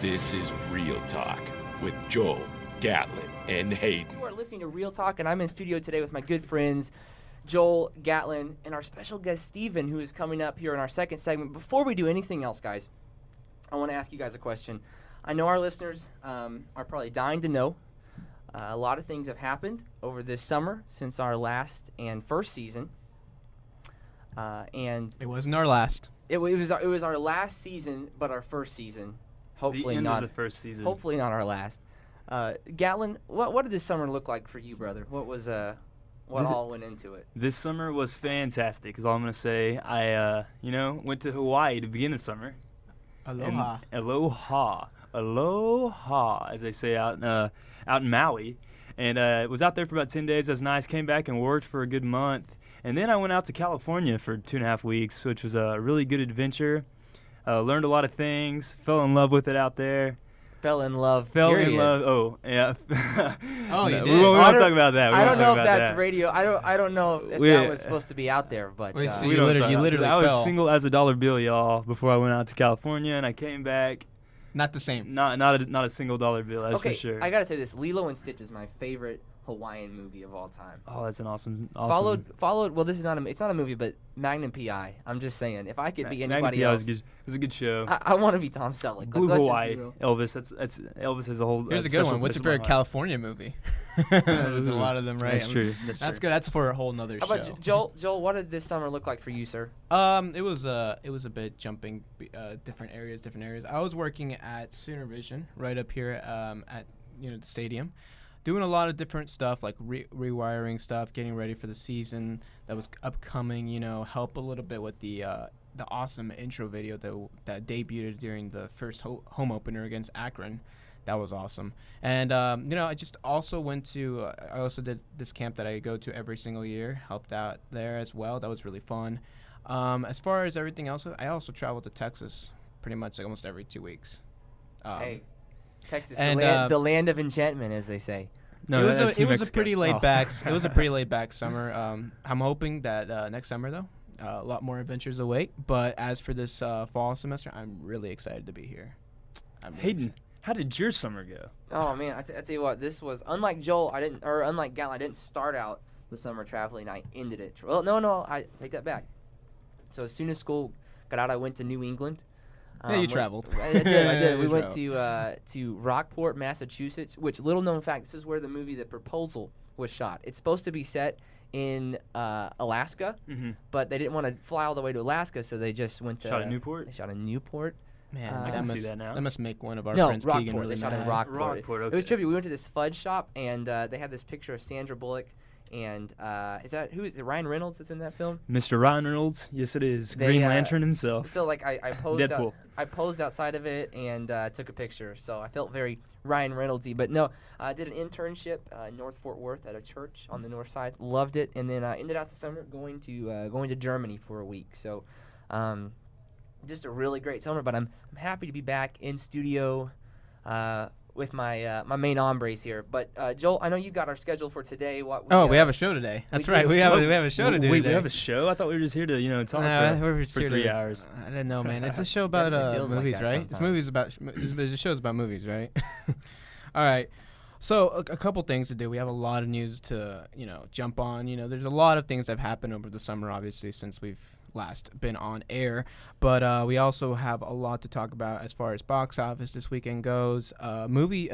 This is Real Talk with Joel, Gatlin, and Hayden. You are listening to Real Talk, and I'm in studio today with my good friends, Joel, Gatlin, and our special guest, Stephen, who is coming up here in our second segment. Before we do anything else, guys, I want to ask you guys a question. I know our listeners are probably dying to know. A lot of things have happened over this summer since our last and first season. And it wasn't our last. It was our last season, but our first season. Hopefully the end not of the first season. Hopefully not our last. Gatlin, what did this summer look like for you, brother? What all went into it? This summer was fantastic. Is all I'm gonna say. I went to Hawaii to begin the summer. Aloha. Aloha, as they say out in Maui, and was out there for about 10 days. That was nice. Came back and worked for a good month, and then I went out to California for 2.5 weeks, which was a really good adventure. Learned a lot of things. Fell in love with it out there. Fell in love. Oh, yeah. Oh, you did? We won't talk about that. I don't know if that's radio. I don't know if that was supposed to be out there, but Wait, so we you don't literally talk. I fell. was single as a dollar bill, y'all, before I went out to California, and I came back. Not the same. Not a single dollar bill, that's for sure. I gotta say this: Lilo and Stitch is my favorite Hawaiian movie of all time. Oh, that's an awesome. Followed. Well, this is not it's not a movie, but Magnum P.I. I'm just saying, if I could be anybody else, it was a good show. I want to be Tom Selleck. Blue Hawaii, Elvis. That's Elvis has a whole. Here's a good one. What's your favorite California movie? There's a lot of them, right? That's true. That's good. That's for a whole nother show. How about Joel? What did this summer look like for you, sir? It was a bit jumping different areas. I was working at Sooner Vision right up here at the stadium, doing a lot of different stuff like rewiring stuff, getting ready for the season that was upcoming. Help a little bit with the awesome intro video that debuted during the first home opener against Akron. That was awesome. And, I just also went to I also did this camp that I go to every single year, helped out there as well. That was really fun. As far as everything else, I also traveled to Texas pretty much almost every 2 weeks. Hey, Texas, and, the land of enchantment, as they say. No, it was a pretty laid back. It was a pretty laid back summer. I'm hoping that next summer though, a lot more adventures await. But as for this fall semester, I'm really excited to be here. Hayden, how did your summer go? Oh man, I tell you what, this was unlike Joel. Unlike Gatlin, I didn't start out the summer traveling. I ended it. Well, no, I take that back. So as soon as school got out, I went to New England. Yeah, you traveled. I did. We went to Rockport, Massachusetts, which, little known fact, this is where the movie The Proposal was shot. It's supposed to be set in Alaska, but they didn't want to fly all the way to Alaska, so they just went to... Shot in Newport? They shot in Newport. Man, I can see that now. That must make one of our No, friends, Rockport. Keegan, really They shot mad. in Rockport. Okay. It was trippy. We went to this fudge shop, and they had this picture of Sandra Bullock, and who is it? Ryan Reynolds that's in that film? Mr. Ryan Reynolds? Yes, it is. Green Lantern himself. So like I posed Deadpool. I posed outside of it and took a picture. So I felt very Ryan Reynolds-y. But no, I did an internship in North Fort Worth at a church on the north side. Loved it, and then ended out the summer going to Germany for a week. So just a really great summer. But I'm happy to be back in studio with my my main hombres here. But Joel, I know you got our schedule for today. We have a show today. That's right. We have a show to do Wait, today. we have a show? I thought we were just here to talk for 3 hours. I didn't know, man. It's a show about movies, right? This show's about movies, right? All right. So a couple things to do. We have a lot of news to jump on. There's a lot of things that have happened over the summer, obviously, since we've last been on air, but we also have a lot to talk about as far as box office this weekend goes. Movie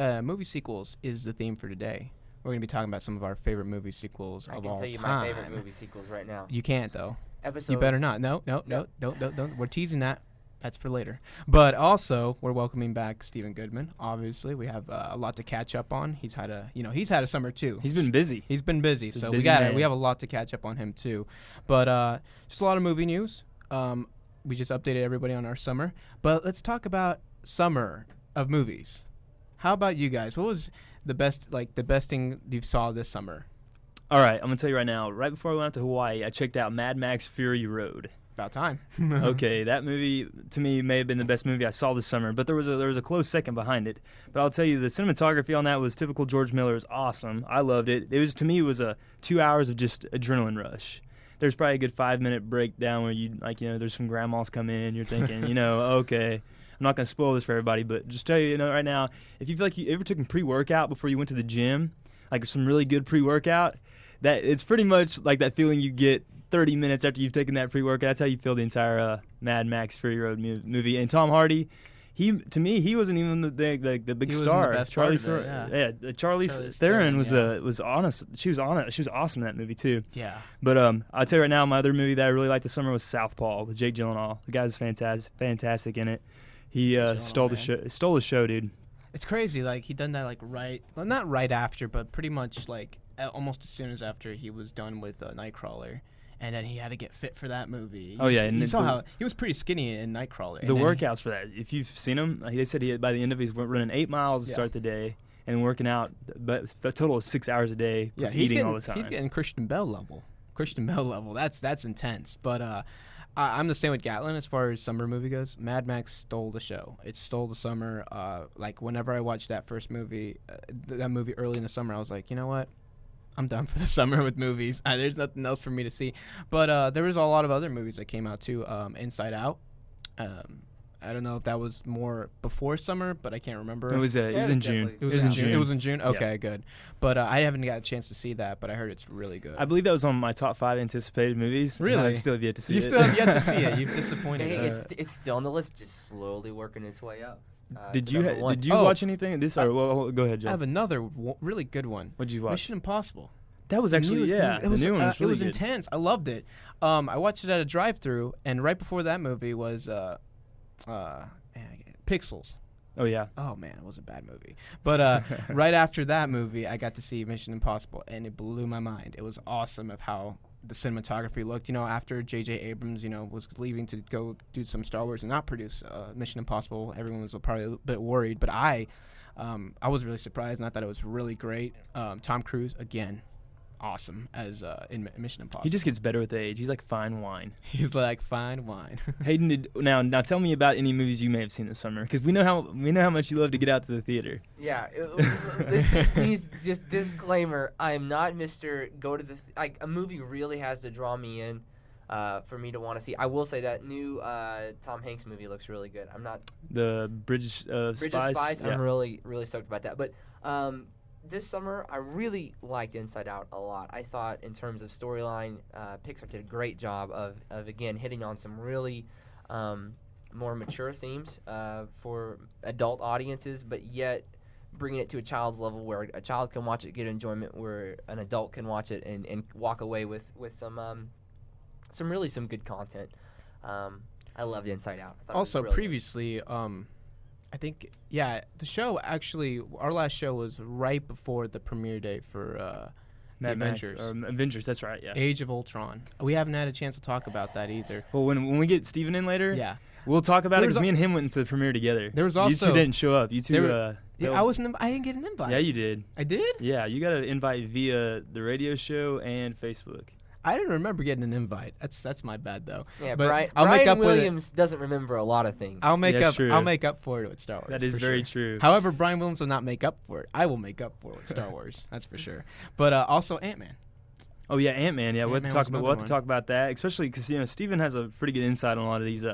sequels is the theme for today. We're going to be talking about some of our favorite movie sequels of all time. I can tell you my favorite movie sequels right now. You can't though. Episodes. You better not. No, don't. We're teasing that. That's for later. But also, we're welcoming back Stephen Goodman. Obviously, we have a lot to catch up on. He's had a summer too. He's been busy. So we have a lot to catch up on him too. But just a lot of movie news. We just updated everybody on our summer. But let's talk about summer of movies. How about you guys? What was the best thing you saw this summer? All right, I'm gonna tell you right now. Right before I went out to Hawaii, I checked out Mad Max Fury Road. About time. Okay, that movie to me may have been the best movie I saw this summer, but there was a close second behind it. But I'll tell you, the cinematography on that was typical George Miller. It was awesome. I loved it. It was a 2 hours of just adrenaline rush. There's probably a good 5-minute breakdown where there's some grandmas come in. You're thinking, okay, not going to spoil this for everybody, but just tell you, right now, if you feel like you ever took a pre-workout before you went to the gym, like some really good pre-workout, that it's pretty much like that feeling you get 30 minutes after you've taken that pre-workout. That's how you feel the entire Mad Max Fury Road movie. And Tom Hardy, to me, he wasn't even the big star. Charlize Theron was honest. She was honest. She was awesome in that movie too. Yeah. But I'll tell you right now, my other movie that I really liked this summer was Southpaw with Jake Gyllenhaal. The guy's fantastic in it. He stole the show, dude. It's crazy. Like he done that not right after, but pretty much like almost as soon as after he was done with Nightcrawler. And then he had to get fit for that movie. Oh yeah, and you saw how he was pretty skinny in Nightcrawler. The workouts for that, if you've seen him, they said by the end of it, he's running 8 miles to start the day and working out, but a total of 6 hours a day. Yeah, he's eating all the time. He's getting Christian Bale level. That's intense. But I'm the same with Gatlin as far as summer movie goes. Mad Max stole the show. It stole the summer. Like whenever I watched that first movie, that movie early in the summer, I was like, you know what? I'm done for the summer with movies. There's nothing else for me to see. But there was a lot of other movies that came out too. Inside Out. I don't know if that was more before summer, but I can't remember. It was in June. It was in June? Okay, good. But I haven't got a chance to see that, but I heard it's really good. I believe that was on my top 5 anticipated movies. Really? I still have yet to see it. You still have yet to see it. You've disappointed us. It's still on the list, just slowly working its way up. Did you watch anything? Go ahead, Joe. I have another really good one. What did you watch? Mission Impossible. That was actually, the new one was really it was good. intense. I loved it. I watched it at a drive-thru, and right before that movie was Pixels. Oh, yeah. Oh, man, it was a bad movie. But right after that movie, I got to see Mission Impossible, and it blew my mind. It was awesome of how the cinematography looked. After J.J. Abrams, was leaving to go do some Star Wars and not produce Mission Impossible, everyone was probably a bit worried. But I was really surprised, and I thought it was really great. Tom Cruise, again, awesome as in Mission Impossible. He just gets better with age. He's like fine wine. He's like fine wine. Hayden, now tell me about any movies you may have seen this summer, because we know how much you love to get out to the theater. Yeah, this just needs just disclaimer. I am not Mr. Go to the a movie really has to draw me in for me to want to see. I will say that new Tom Hanks movie looks really good. I'm not the Bridge of Spies. Yeah. I'm really stoked about that. But this summer, I really liked Inside Out a lot. I thought in terms of storyline, Pixar did a great job of again, hitting on some really more mature themes for adult audiences, but yet bringing it to a child's level where a child can watch it, get enjoyment, where an adult can watch it and walk away with some good content. I loved Inside Out. Also, previously, I think, the show actually, our last show was right before the premiere date for Avengers. Avengers, that's right, yeah. Age of Ultron. We haven't had a chance to talk about that either. Well, when we get Stephen in later, we'll talk about it, because me and him went into the premiere together. There was also... You two didn't show up. You two... I didn't get an invite. Yeah, you did. I did? Yeah, you got an invite via the radio show and Facebook. I didn't remember getting an invite. That's my bad though. Yeah, but Brian Williams doesn't remember a lot of things. I'll make up for it with Star Wars. That is very true. However, Brian Williams will not make up for it. I will make up for it with Star Wars. That's for sure. But also AntMan. Oh yeah, AntMan. Yeah, we'll have to talk about that, especially because Stephen has a pretty good insight on a lot of these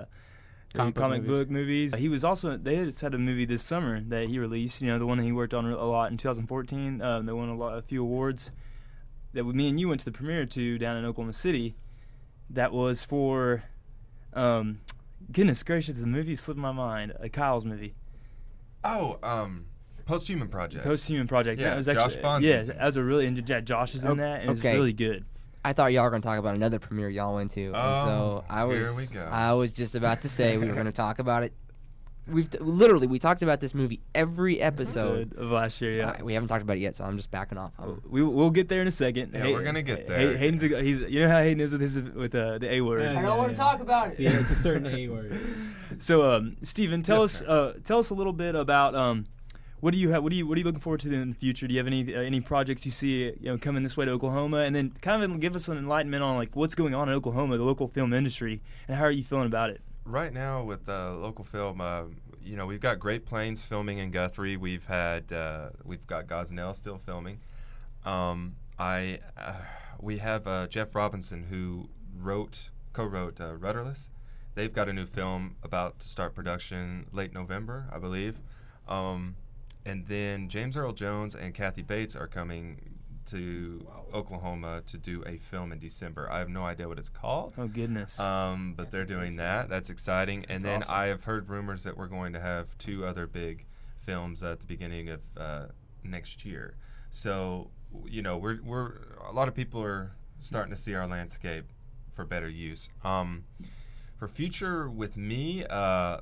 comic book movies. He was also they had a movie this summer that he released. The one that he worked on a lot in 2014. They won a few awards. That me and you went to the premiere to down in Oklahoma City. That was for, goodness gracious, the movie slipped my mind. Kyle's movie. Oh, Post-Human Project. Post-Human Project. Yeah, that was actually, Josh Bond's yeah, that was a really Josh is in that, and it's really good. I thought y'all were going to talk about another premiere y'all went to, and so here we go. I was just about to say we were going to talk about it. We talked about this movie every episode of last year. Yeah, we haven't talked about it yet, so I'm just backing off. We'll get there in a second. Yeah, we're gonna get there. Hayden's how Hayden is with the A word. I don't want to talk about it. Yeah, it's a certain A word. So, Stephen, tell us a little bit about what are you looking forward to in the future? Do you have any projects you see coming this way to Oklahoma, and then kind of give us an enlightenment on like what's going on in Oklahoma, the local film industry, and how are you feeling about it? Right now with local film, we've got Great Plains filming in Guthrie. We've got Gosnell still filming. We have Jeff Robinson who co-wrote Rudderless, they've got a new film about to start production late November, I believe. And then James Earl Jones and Kathy Bates are coming to Oklahoma to do a film in December. I have no idea what it's called. Oh, goodness. But they're doing that. That's exciting. And then awesome. I have heard rumors that we're going to have 2 other big films at the beginning of next year. So, you know, we're a lot of people are starting to see our landscape for better use. For future with me, I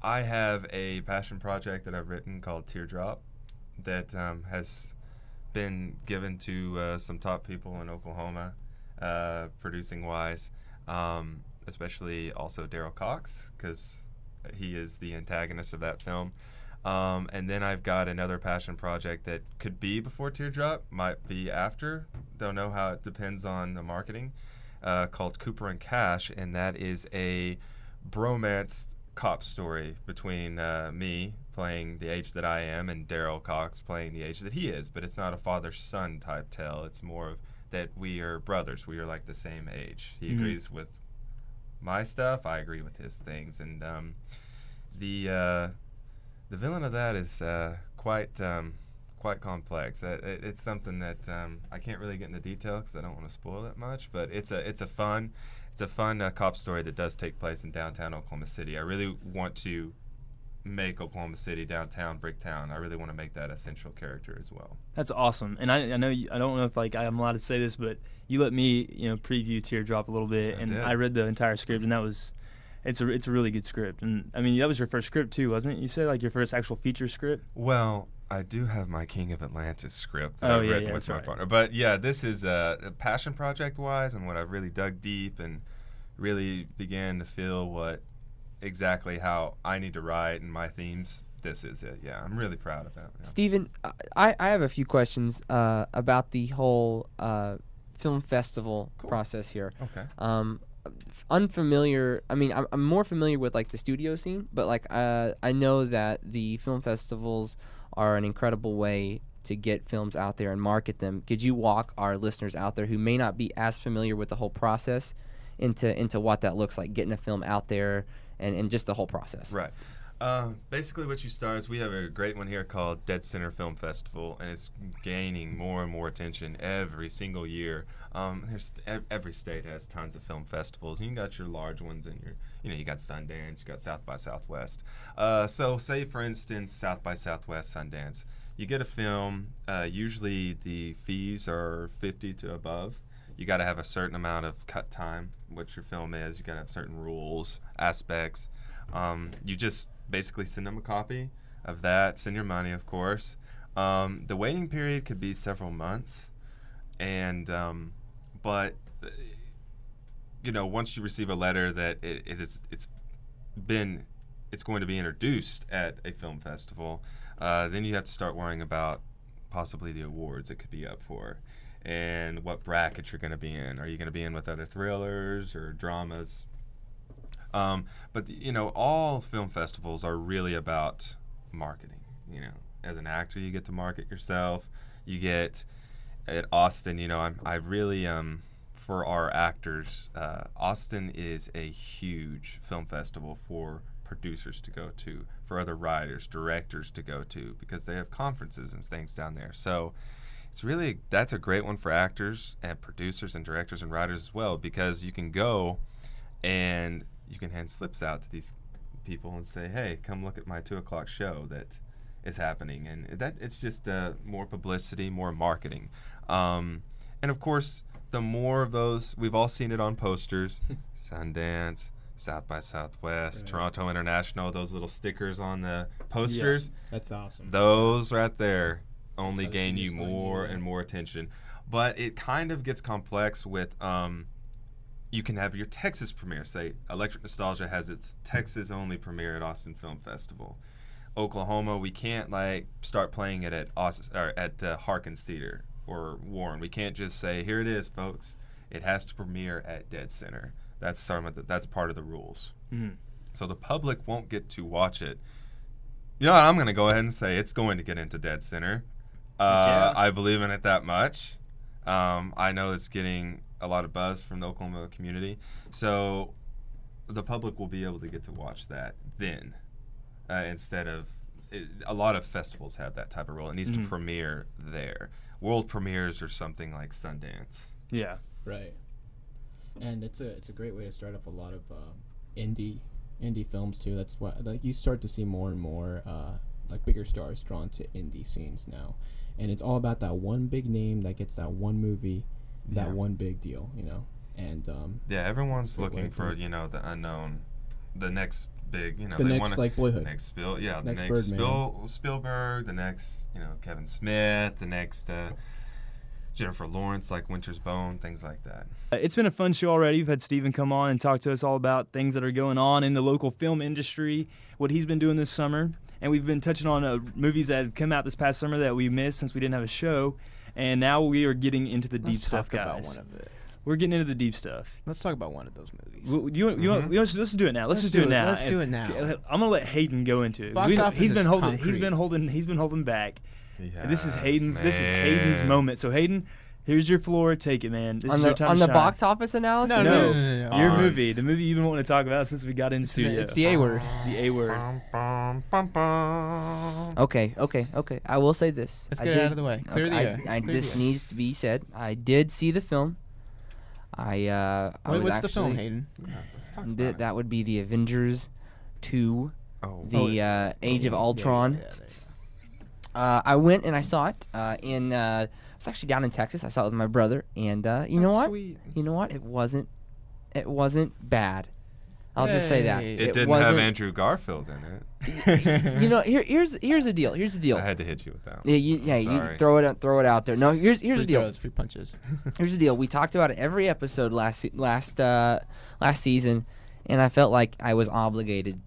have a passion project that I've written called Teardrop that has been given to some top people in Oklahoma, producing-wise, especially also Daryl Cox, because he is the antagonist of that film. And then I've got another passion project that could be before Teardrop, might be after. Don't know how, it depends on the marketing, called Cooper and Cash, and that is a bromance cop story between me playing the age that I am and Daryl Cox playing the age that he is. But it's not a father-son type tale. It's more of that we are brothers. We are like the same age. He agrees with my stuff. I agree with his things. And the villain of that is quite complex. It's something that I can't really get into detail because I don't want to spoil it much. But it's a fun cop story that does take place in downtown Oklahoma City. I really want to make Oklahoma City downtown, Bricktown. I really want to make that a central character as well. That's awesome. And I know I don't know if I'm allowed to say this, but you let me preview Teardrop a little bit, and I read the entire script, and it's a really good script. And I mean, that was your first script too, wasn't it? You said your first actual feature script. Well, I do have my King of Atlantis script that I've written with my partner. But yeah, this is a passion project wise, and what I've really dug deep and really began to feel exactly how I need to write and my themes. This is it. Yeah, I'm really proud of that. Yeah. Stephen, I have a few questions about the whole film festival process here. Okay. Unfamiliar. I mean, I'm more familiar with the studio scene, but I know that the film festivals are an incredible way to get films out there and market them. Could you walk our listeners out there who may not be as familiar with the whole process into what that looks like, getting a film out there and just the whole process? Right. Basically what you start is we have a great one here called Dead Center Film Festival, and it's gaining more and more attention every single year. Every state has tons of film festivals, and you got your large ones, and you got Sundance, you got South by Southwest. So say, for instance, South by Southwest, Sundance. You get a film, usually the fees are $50 to above. You got to have a certain amount of cut time, what your film is. You got to have certain rules, aspects. You just basically send them a copy of that, send your money, of course. The waiting period could be several months, and but once you receive a letter that it's going to be introduced at a film festival, then you have to start worrying about possibly the awards it could be up for, and what bracket you're going to be in. Are you going to be in with other thrillers or dramas? But all film festivals are really about marketing. As an actor, you get to market yourself. You get at Austin. I really for our actors. Austin is a huge film festival for producers to go to, for other writers, directors to go to, because they have conferences and things down there. So that's a great one for actors and producers and directors and writers as well, because you can go and you can hand slips out to these people and say, hey, come look at my 2:00 show that is happening. And that it's just more publicity, more marketing. And of course, the more of those, we've all seen it on posters, Sundance, South by Southwest, Toronto International, those little stickers on the posters. Yeah, that's awesome. Those right there only gain you more and more attention. But it kind of gets complex with you can have your Texas premiere. Say Electric Nostalgia has its Texas-only premiere at Austin Film Festival. Oklahoma, we can't start playing it at Harkins Theater or Warren. We can't just say, here it is, folks. It has to premiere at Dead Center. That's part of the rules. Mm-hmm. So the public won't get to watch it. You know what? I'm going to go ahead and say it's going to get into Dead Center. I believe in it that much. I know it's getting a lot of buzz from the Oklahoma community. So the public will be able to get to watch that then, instead of a lot of festivals have that type of rule. It needs to premiere there. World premieres or something like Sundance. Yeah. Right. And it's a great way to start off a lot of indie films too. That's why like you start to see more and more like bigger stars drawn to indie scenes now, and it's all about that one big name that gets that one movie, that one big deal, you know. And everyone's looking for the unknown, the next big, the they next like Boyhood, the next Spielberg, the next Kevin Smith, the next Jennifer Lawrence, like Winter's Bone, things like that. It's been a fun show already. We've had Stephen come on and talk to us all about things that are going on in the local film industry, what he's been doing this summer. And we've been touching on movies that have come out this past summer that we missed since we didn't have a show. And now we are getting into the deep stuff, guys. We're getting into the deep stuff. Let's talk about one of those movies. Let's do it now. Let's just do it now. Let's do it now. I'm gonna let Hayden go into it. He's been holding back. Yes, This is Hayden's moment. So Hayden, here's your floor. Take it, man. This is your time on to the shine. box office analysis. No. Your movie, the movie you've been wanting to talk about since we got in the studio. It's the A word. The A word. Okay. I will say this. Let's get it out of the way. Clear the air. This needs to be said. I did see the film. What's the film, Hayden? That would be the Avengers 2, Age of Ultron. I went and I saw it I was actually down in Texas. I saw it with my brother, and you know what? Sweet. You know what? It wasn't bad. I'll just say that. It didn't have Andrew Garfield in it. Here's the deal. I had to hit you with that one. You throw it out there. No, here's the deal. Free punches. Here's the deal. We talked about it every episode last season, and I felt like I was obligated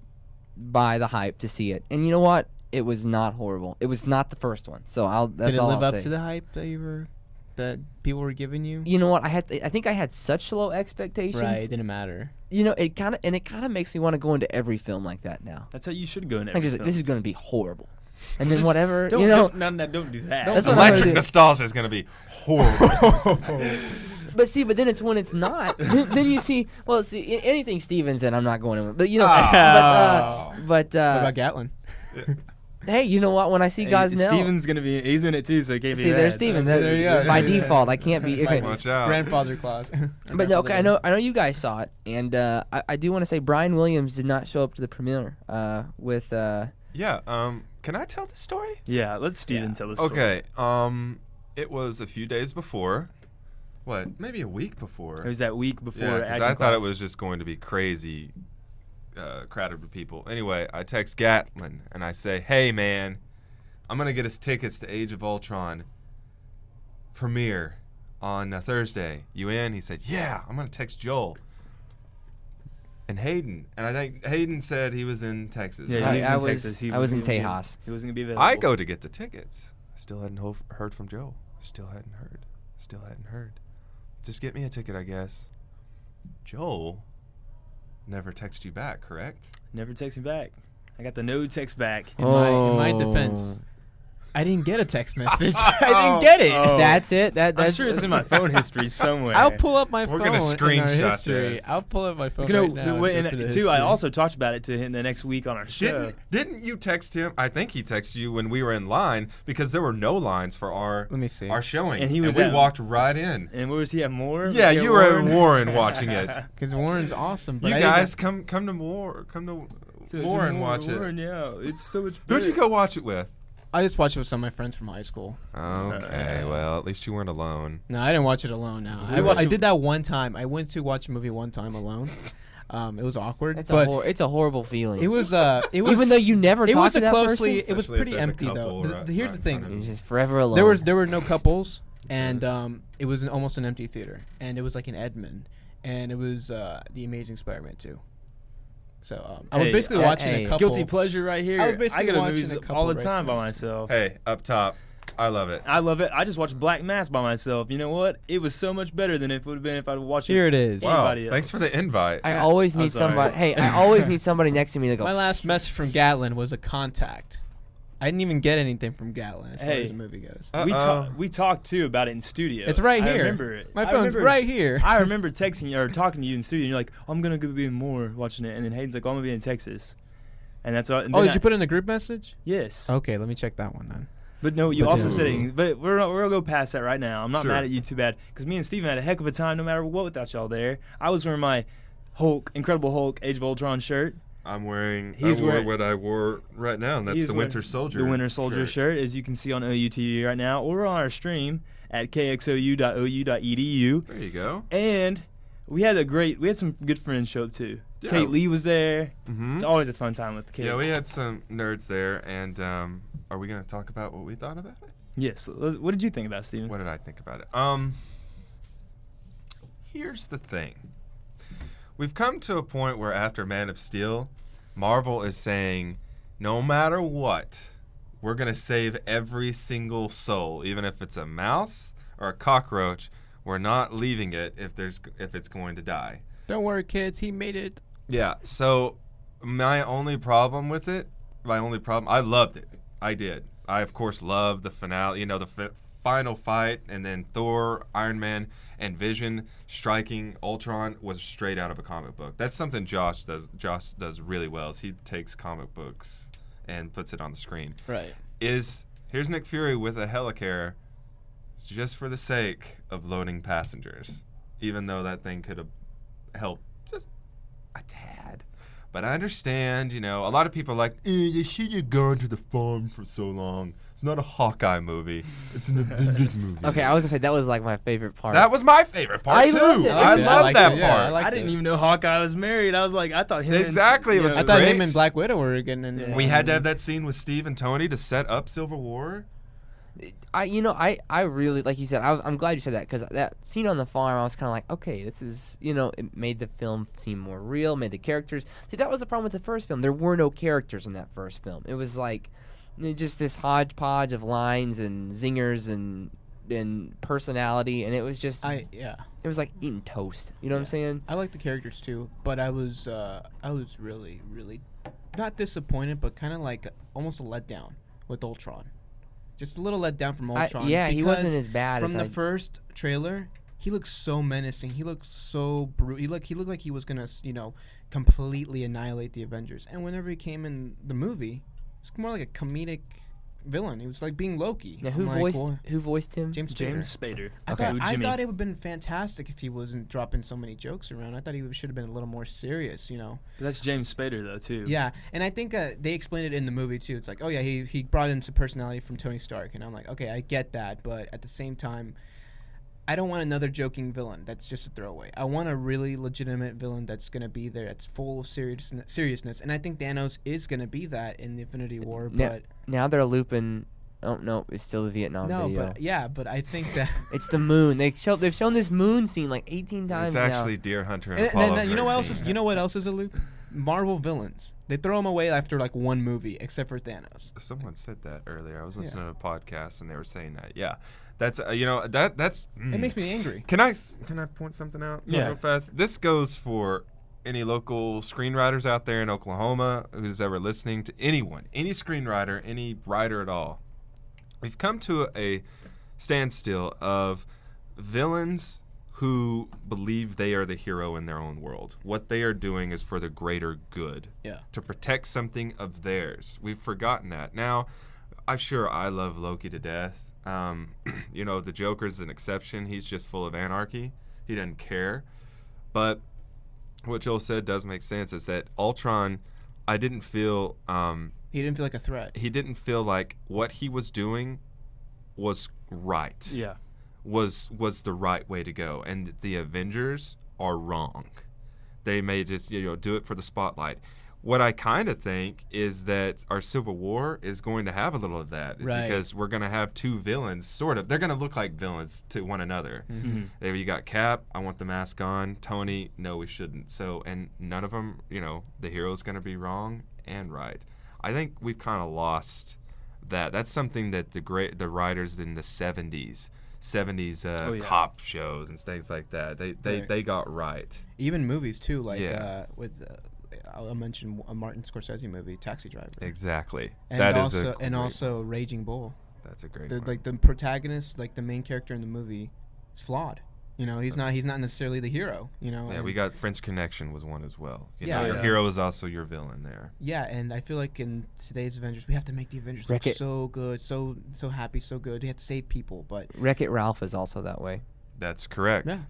by the hype to see it. And you know what? It was not horrible. It was not the first one. So Did it live up say. to the hype that people were giving you? You know what? I think I had such low expectations. Right, it didn't matter. It kind of makes me want to go into every film like that now. That's how you should go in Like, every film. this is going to be horrible. And then whatever, Don't do that. That's what I'm gonna Electric do. nostalgia is going to be horrible. But then it's when it's not. Then you see, anything Stevens and I'm not going in with. But What about Gatlin? hey, you know what? When I see guys now, Steven's gonna be. He's in it too, so it can't be. See, bad. there's Steven. There you go. By default, I can't be. Okay. Watch out. Grandfather clause. But no, okay, I know you guys saw it, and I do want to say Brian Williams did not show up to the premiere with. Can I tell the story? Yeah, let Steven tell the story. Okay. It was a few days before. What? Maybe a week before. It was that week before. Yeah, 'cause acting I thought it class. was just going to be crazy, crowded with people. Anyway, I text Gatlin and I say, "Hey man, I'm gonna get us tickets to Age of Ultron premiere on Thursday. You in?" He said, "Yeah." I'm gonna text Joel and Hayden, and I think Hayden said he was in Texas. Yeah, he I was in was Texas. He I was in wasn't gonna be- Tejas. He wasn't gonna be available. I go to get the tickets. Still hadn't heard from Joel. Still hadn't heard. Just get me a ticket, I guess. Joel never texted you back, correct? Never text me back. I got the no text back. In my defense, I didn't get a text message. I didn't get it. Oh. That's it. I'm That's sure it's in my phone history somewhere. I'll pull up my We're phone. gonna in our screenshot history. this. I'll pull up my phone You know, right now. and and go to the too, I history. also talked about it to him the next week on our show. Didn't you text him? I think he texted you when we were in line because there were no lines for our Let me see. our showing, And he was we at- walked right in. And where was he at Moore? Yeah, Was he you at were Warren? at Warren watching it. Because Warren's awesome. But You I didn't- guys come to Moore, come to Moore and watch Warren, it. yeah, it's so much better. Who'd you go watch it with? I just watched it with some of my friends from high school. Okay, well, at least you weren't alone. No, I didn't watch it alone. Now I did that one time. I went to watch a movie one time alone. It was awkward. It's but it's a horrible feeling. it was. It was. Even though you never it talk was to a that closely. person, It was Especially if pretty there's a empty though. couple Here's the right in thing. front of you're you. just forever alone. There were no couples, and it was almost an empty theater, and it was like in Edmond, and it was The Amazing Spider-Man 2. So I was Hey, basically watching a couple. Guilty pleasure right here. I was basically go to watching movies a couple all the right time by there. myself. Hey, up top, I love it. I love it. I just watched Black Mass by myself. You know what? It was so much better than if it would have been if I'd watched Here it is. Wow, anybody thanks for else. the invite. I always I'm need sorry. somebody. Hey, I always need somebody next to me to go. My last message from Gatlin was a contact. I didn't even get anything from Gatlin as far Hey. as the movie goes. We talked too about it in studio. It's right I here. remember it. My phone's right here. I remember texting you or talking to you in studio, and you're like, "I'm gonna go be in more watching it," and then Hayden's like, "I'm gonna be in Texas," and that's all. And Oh, then did you put it in the group message? Yes. Okay, let me check that one then. But no, you But also yeah. said it. But we're gonna go past that right now. I'm not Sure. mad at you too bad because me and Steven had a heck of a time no matter what without y'all there. I was wearing my Incredible Hulk, Age of Ultron shirt. I'm wearing. He's I wore wearing- what I wore right now, and that's He's the wearing Winter Soldier. The Winter Soldier shirt, as you can see on OUTV right now, or on our stream at kxou.ou.edu. There you go. And we had some good friends show up too. Yeah. Kate Lee was there. Mm-hmm. It's always a fun time with Kate. Yeah, we had some nerds there, and are we gonna talk about what we thought about it? Yes. What did you think about it, Steven? What did I think about it? Here's the thing. We've come to a point where after Man of Steel, Marvel is saying, no matter what, we're going to save every single soul, even if it's a mouse or a cockroach. We're not leaving it if it's going to die. Don't worry, kids. He made it. Yeah, so my only problem with it, I loved it. I did. I, of course, loved the finale, the final fight, and then Thor, Iron Man, and Vision striking Ultron was straight out of a comic book. That's something Josh does really well, is he takes comic books and puts it on the screen. Right. Here's Nick Fury with a helicarrier just for the sake of loading passengers, even though that thing could have helped just a tad. But I understand, a lot of people are like, they shouldn't have gone to the farm for so long. It's not a Hawkeye movie. It's an Avengers movie. Okay, I was gonna say that was like my favorite part. That was my favorite part, I too. loved it. I Yeah, I love liked that it. Yeah, I part. liked I didn't it. even know Hawkeye was married. I was like, I thought him. Exactly, it was I thought great. him and Black Widow were getting in. Yeah. We had to have that scene with Steve and Tony to set up Civil War. I really, like you said, I'm glad you said that, because that scene on the farm, I was kind of like, okay, this is, it made the film seem more real, made the characters. See, that was the problem with the first film. There were no characters in that first film. It was like just this hodgepodge of lines and zingers and personality, and it was just, it was like eating toast. You know what I'm saying? I like the characters too, but I was really, really not disappointed, but kind of like almost a letdown with Ultron. Just a little letdown from Ultron. Yeah, he wasn't because as bad from as the first trailer. He looked so menacing. He looked so brutal. He looked like he was gonna, completely annihilate the Avengers. And whenever he came in the movie, it's more like a comedic villain. He was like being Loki. Now, I'm who like, voiced him? James Spader. I Okay. thought, I Jimmy. thought it would have been fantastic if he wasn't dropping so many jokes around. I thought he should have been a little more serious, But that's James Spader though too. Yeah, and I think they explained it in the movie too. It's like, oh yeah, he brought in some personality from Tony Stark, and I'm like, okay, I get that, but at the same time, I don't want another joking villain that's just a throwaway. I want a really legitimate villain that's gonna be there, that's full of seriousness, and I think Thanos is gonna be that in Infinity War. But Now they're looping. Oh no, it's still the Vietnam no, video. but I think that It's the moon. They've shown this moon scene like 18 times It's actually Deer Hunter and and Apollo then, you know what else 13. is what else is a loop? Marvel villains. They throw them away after like one movie, except for Thanos. Someone said that earlier. I was listening to a podcast and they were saying that. Yeah, that's that's. It makes me angry. Can I point something out Yeah. real fast? This goes for any local screenwriters out there in Oklahoma who's ever listening to anyone, any screenwriter, any writer at all. We've come to a standstill of villains who believe they are the hero in their own world. What they are doing is for the greater good. Yeah. To protect something of theirs. We've forgotten that. Now, I love Loki to death. The Joker's an exception. He's just full of anarchy. He doesn't care. But what Joel said does make sense, is that Ultron, I didn't feel... He didn't feel like a threat. he didn't feel like what he was doing was right. Yeah. Was the right way to go, and the Avengers are wrong. They may just do it for the spotlight. What I kind of think is that our Civil War is going to have a little of that, Right. because we're going to have two villains. Sort of, they're going to look like villains to one another. Mm-hmm. There you got Cap. I want the mask on. Tony, no, we shouldn't. So, and none of them, the hero's going to be wrong and right. I think we've kind of lost that. That's something that the writers in the 70s cop shows and things like that, they got right. Even movies too, like Yeah. with I'll mention a Martin Scorsese movie, Taxi Driver. Exactly. And That also, is a great, also Raging Bull. That's a great The, one. like the protagonist, like the main character in the movie, is flawed. He's not necessarily the hero. Yeah, and we got French Connection was one as well. Yeah, Your yeah. hero is also your villain there. Yeah, and I feel like in today's Avengers, we have to make the Avengers look Wreck-It. so good, so happy, so good. You have to save people, but Wreck-It Ralph is also that way. That's correct. yeah.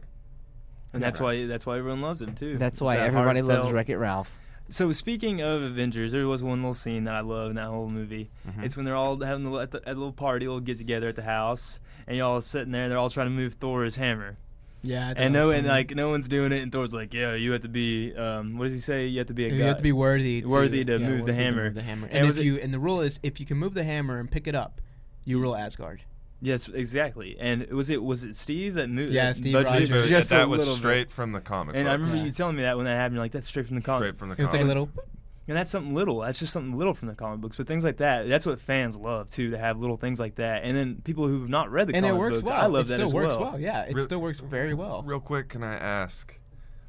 And that's why everyone loves him too. That's It's why that everybody loves heartfelt- Wreck-It Ralph. So speaking of Avengers, there was one little scene that I love in that whole movie. Mhm. It's when they're all having at a little party, a little get together at the house, and y'all sitting there. They're all trying to move Thor's hammer, Yeah, I thought and that was funny. no one's doing it. And Thor's like, "Yeah, you have to be. What does he say? You have to be a You guy. have to be worthy to move the hammer. move the hammer. And And was and the rule is if you can move the hammer and pick it up, you rule Asgard. Yes, exactly. And was it Steve that moved? Yeah, that Steve budgeted Rogers. for just that a was little bit? straight from the comic And I books. remember Yeah. you telling me that when that happened. You're like, "That's straight from the comic." Straight from the It was comics. like a little. And that's something little. That's just something little from the comic books. But things like that, that's what fans love too, to have little things like that. And then people who've not read the And comic it works books, well. I love it that still as works well. well. Yeah, it Real- still works very well. Real quick, can I ask,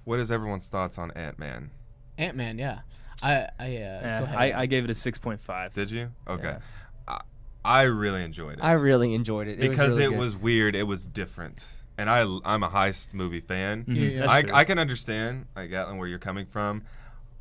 what is everyone's thoughts on Ant-Man? Ant-Man, yeah. Go Yeah, ahead. I gave it a 6.5. Did you? Okay. Yeah. I really enjoyed it. I really enjoyed it. because really it good. was weird. It was different. And I'm a heist movie fan. Mhm, Yeah. that's I, true. I can understand, like, Gatlin, where you're coming from,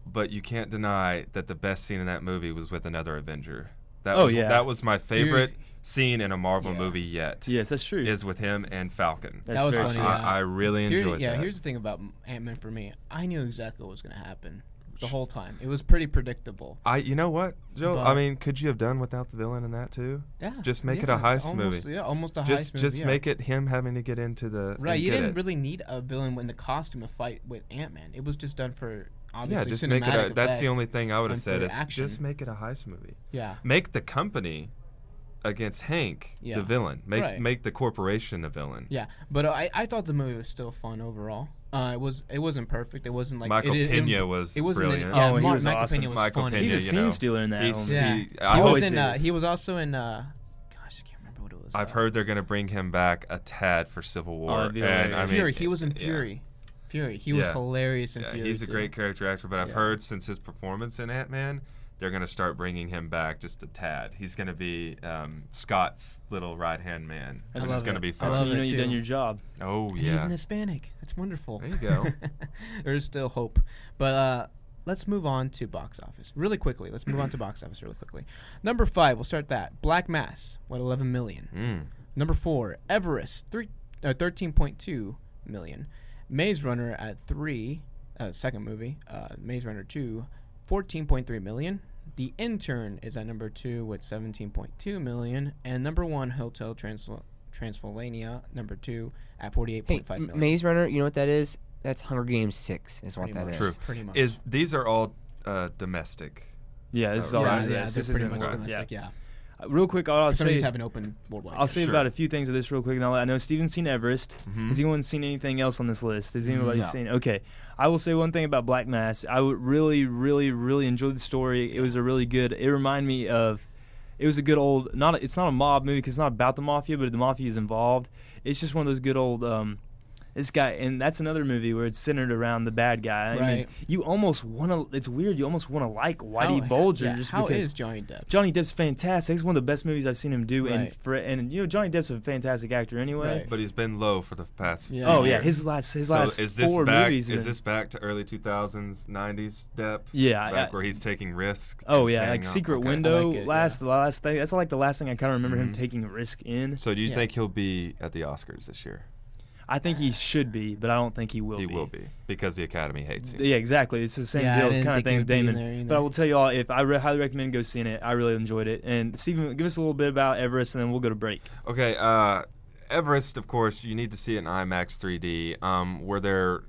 but you can't deny that the best scene in that movie was with another Avenger. That was my favorite scene in a Marvel Yeah. movie yet. Yes, that's true. Is with him and Falcon. That's That was very funny, true. yeah. I really enjoyed that. Here's the thing about Ant-Man for me. I knew exactly what was going to happen the whole time. It was pretty predictable. You know what, Joe? But- I mean, could you have done without the villain in that too? Yeah. Just make it yeah, a heist almost, movie. Yeah, almost a Just heist movie. just yeah. make it him having to get into the Right, and you get didn't it. really need a villain in the costume to fight with Ant-Man. It was just done for Yeah, obviously just cinematic make it. That's the effect. only thing I would have and said for is action. just make it a heist movie. Yeah. Make the company against Hank Yeah. the villain. Right. Make the corporation a villain. Yeah, but I thought the movie was still fun overall. It wasn't perfect. It wasn't like Michael it, Pena was it wasn't brilliant. Yeah, Oh, he was Michael awesome. Pena was Michael funny. Pena, He's a you scene know, stealer in that. he's- one. Yeah, I he always was in. is. He was also in. Gosh, I can't remember what it was. I've heard they're going to bring him back a tad for Civil War. that'd be and I hilarious. mean, Fury. He was in yeah. Fury. Fury. He was Yeah. hilarious in Yeah, Fury. he's a too. great character actor, but I've Yeah. heard since his performance in Ant-Man, they're going to start bringing him back just a tad. He's going to be Scott's little right-hand man. I Which love is going to it. be I fun. love you know it you've done too. your job. Oh, And he's yeah. an Hispanic. That's wonderful. There you go. There's still hope. But let's move on to box office really quickly. Let's move on to box office really quickly. Number 5, we'll start that. Black Mass, 11 million. Number 4, Everest, 13.2 million. Maze Runner at 3, second movie. Maze Runner 2, 14.3 million. The Intern is at number 2 with 17.2 million, and number 1, Hotel Transylvania, number 2 at 48.5 Hey, million. Maze Runner, you know what that is? That's Hunger Games 6 is what Pretty that much. is. True. Pretty much. These are all domestic. Yeah, this is Oh, all right. right. Yeah, This they're pretty isn't much work. domestic. Yeah. Real quick, I'll Some of these say have been open worldwide. I'll say Sure. about a few things of this real quick. And I know Steven's seen Everest. Mhm. Has anyone seen anything else on this list? Has anybody No. seen? Okay, I will say one thing about Black Mass. I would really, really, really enjoy the story. It was a really good. It reminded me of. It was a good old. It's not a mob movie because it's not about the mafia, but the mafia is involved. It's just one of those good old. This guy, and that's another movie where it's centered around the bad guy. I mean, Right. you almost want to. It's weird. You almost want to like Whitey Bulger just how because. is Johnny Depp? Johnny Depp's fantastic. It's one of the best movies I've seen him do, Right. and you know Johnny Depp's a fantastic actor anyway. Right. But he's been low for the past Yeah. Oh few yeah, years. his last So is this 4 back? movies. Is been- this back to early 2000s, 90s Depp? Yeah. Back where he's taking risks. Oh and yeah, paying like off? Secret Okay. Window. I like it, The last thing. That's like the last thing I kind of remember him Mhm. taking a risk in. So do you Yeah. think he'll be at the Oscars this year? I think he should be, but I don't think he will He be. will be because the Academy hates him. Yeah, exactly. It's the same Yeah, I deal didn't kind of think thing he with would be in Damon. there either. But I will tell you all, if I highly recommend go seeing it. I really enjoyed it. And Stephen, give us a little bit about Everest, and then we'll go to break. Okay, Everest, of course, you need to see it in IMAX 3D. Where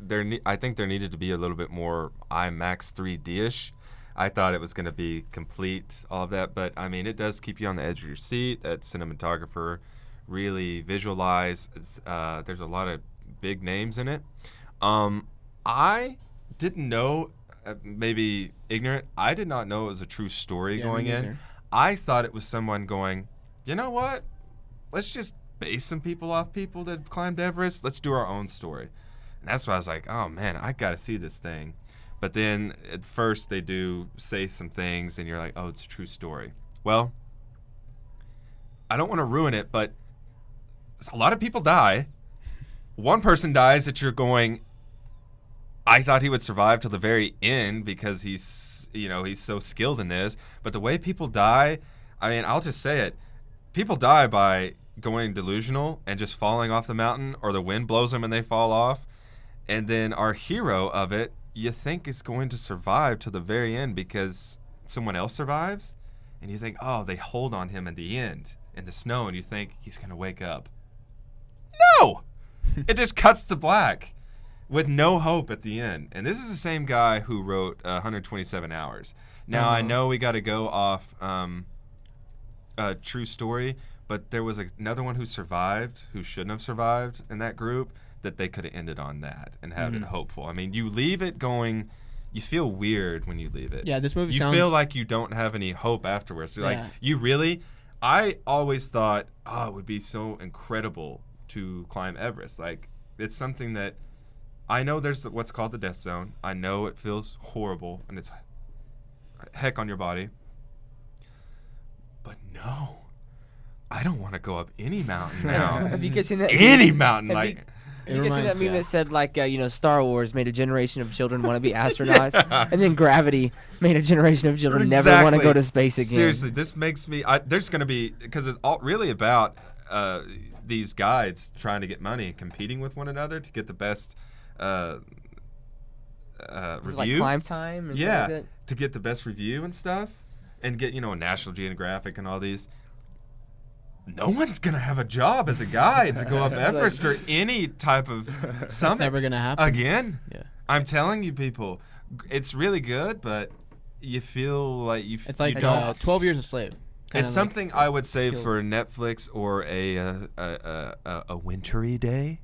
I think there needed to be a little bit more IMAX 3D-ish. I thought it was going to be complete, all of that, but I mean, it does keep you on the edge of your seat. That cinematographer really visualized. There's a lot of big names in it. I didn't know, maybe ignorant. I did not know it was a true story Yeah, going me in. neither. I thought it was someone going, you know what? Let's just base some people off people that climbed Everest. Let's do our own story. And that's why I was like, oh man, I got to see this thing. But then at first they do say some things, and you're like, oh, it's a true story. Well, I don't want to ruin it, but a lot of people die. One person dies that you're going, I thought he would survive till the very end because he's so skilled in this. But the way people die, I mean, I'll just say it. People die by going delusional and just falling off the mountain, or the wind blows them and they fall off. And then our hero of it, you think is going to survive to the very end because someone else survives. And you think, oh, they hold on him at the end in the snow, and you think he's going to wake up. No! It just cuts to black with no hope at the end. And this is the same guy who wrote 127 Hours. Now, I know we got to go off a true story, but there was another one who survived, who shouldn't have survived in that group, that they could have ended on that and had it hopeful. I mean, you leave it going, you feel weird when you leave it. Yeah, this movie you sounds... feel like you don't have any hope afterwards. You're like, you really... I always thought, it would be so incredible to climb Everest. Like, it's something that... I know there's what's called the death zone. I know it feels horrible, and it's heck on your body. But no. I don't want to go up any mountain now. Have you guys seen that? Any mountain, Have you guys seen that meme that said, like, Star Wars made a generation of children want to be astronauts, and then Gravity made a generation of children never want to go to space again? Seriously, this makes me... there's going to be... Because it's all really about these guides trying to get money, competing with one another to get the best review. Like climb time and stuff like that? To get the best review and stuff. And get, a National Geographic and all these... No one's going to have a job as a guide to go up Everest or any type of summit. It's never going to happen. Again? Yeah. I'm telling you, people, it's really good, but you feel like It's like you don't. 12 Years a Slave. It's something I would say for Netflix or a wintry day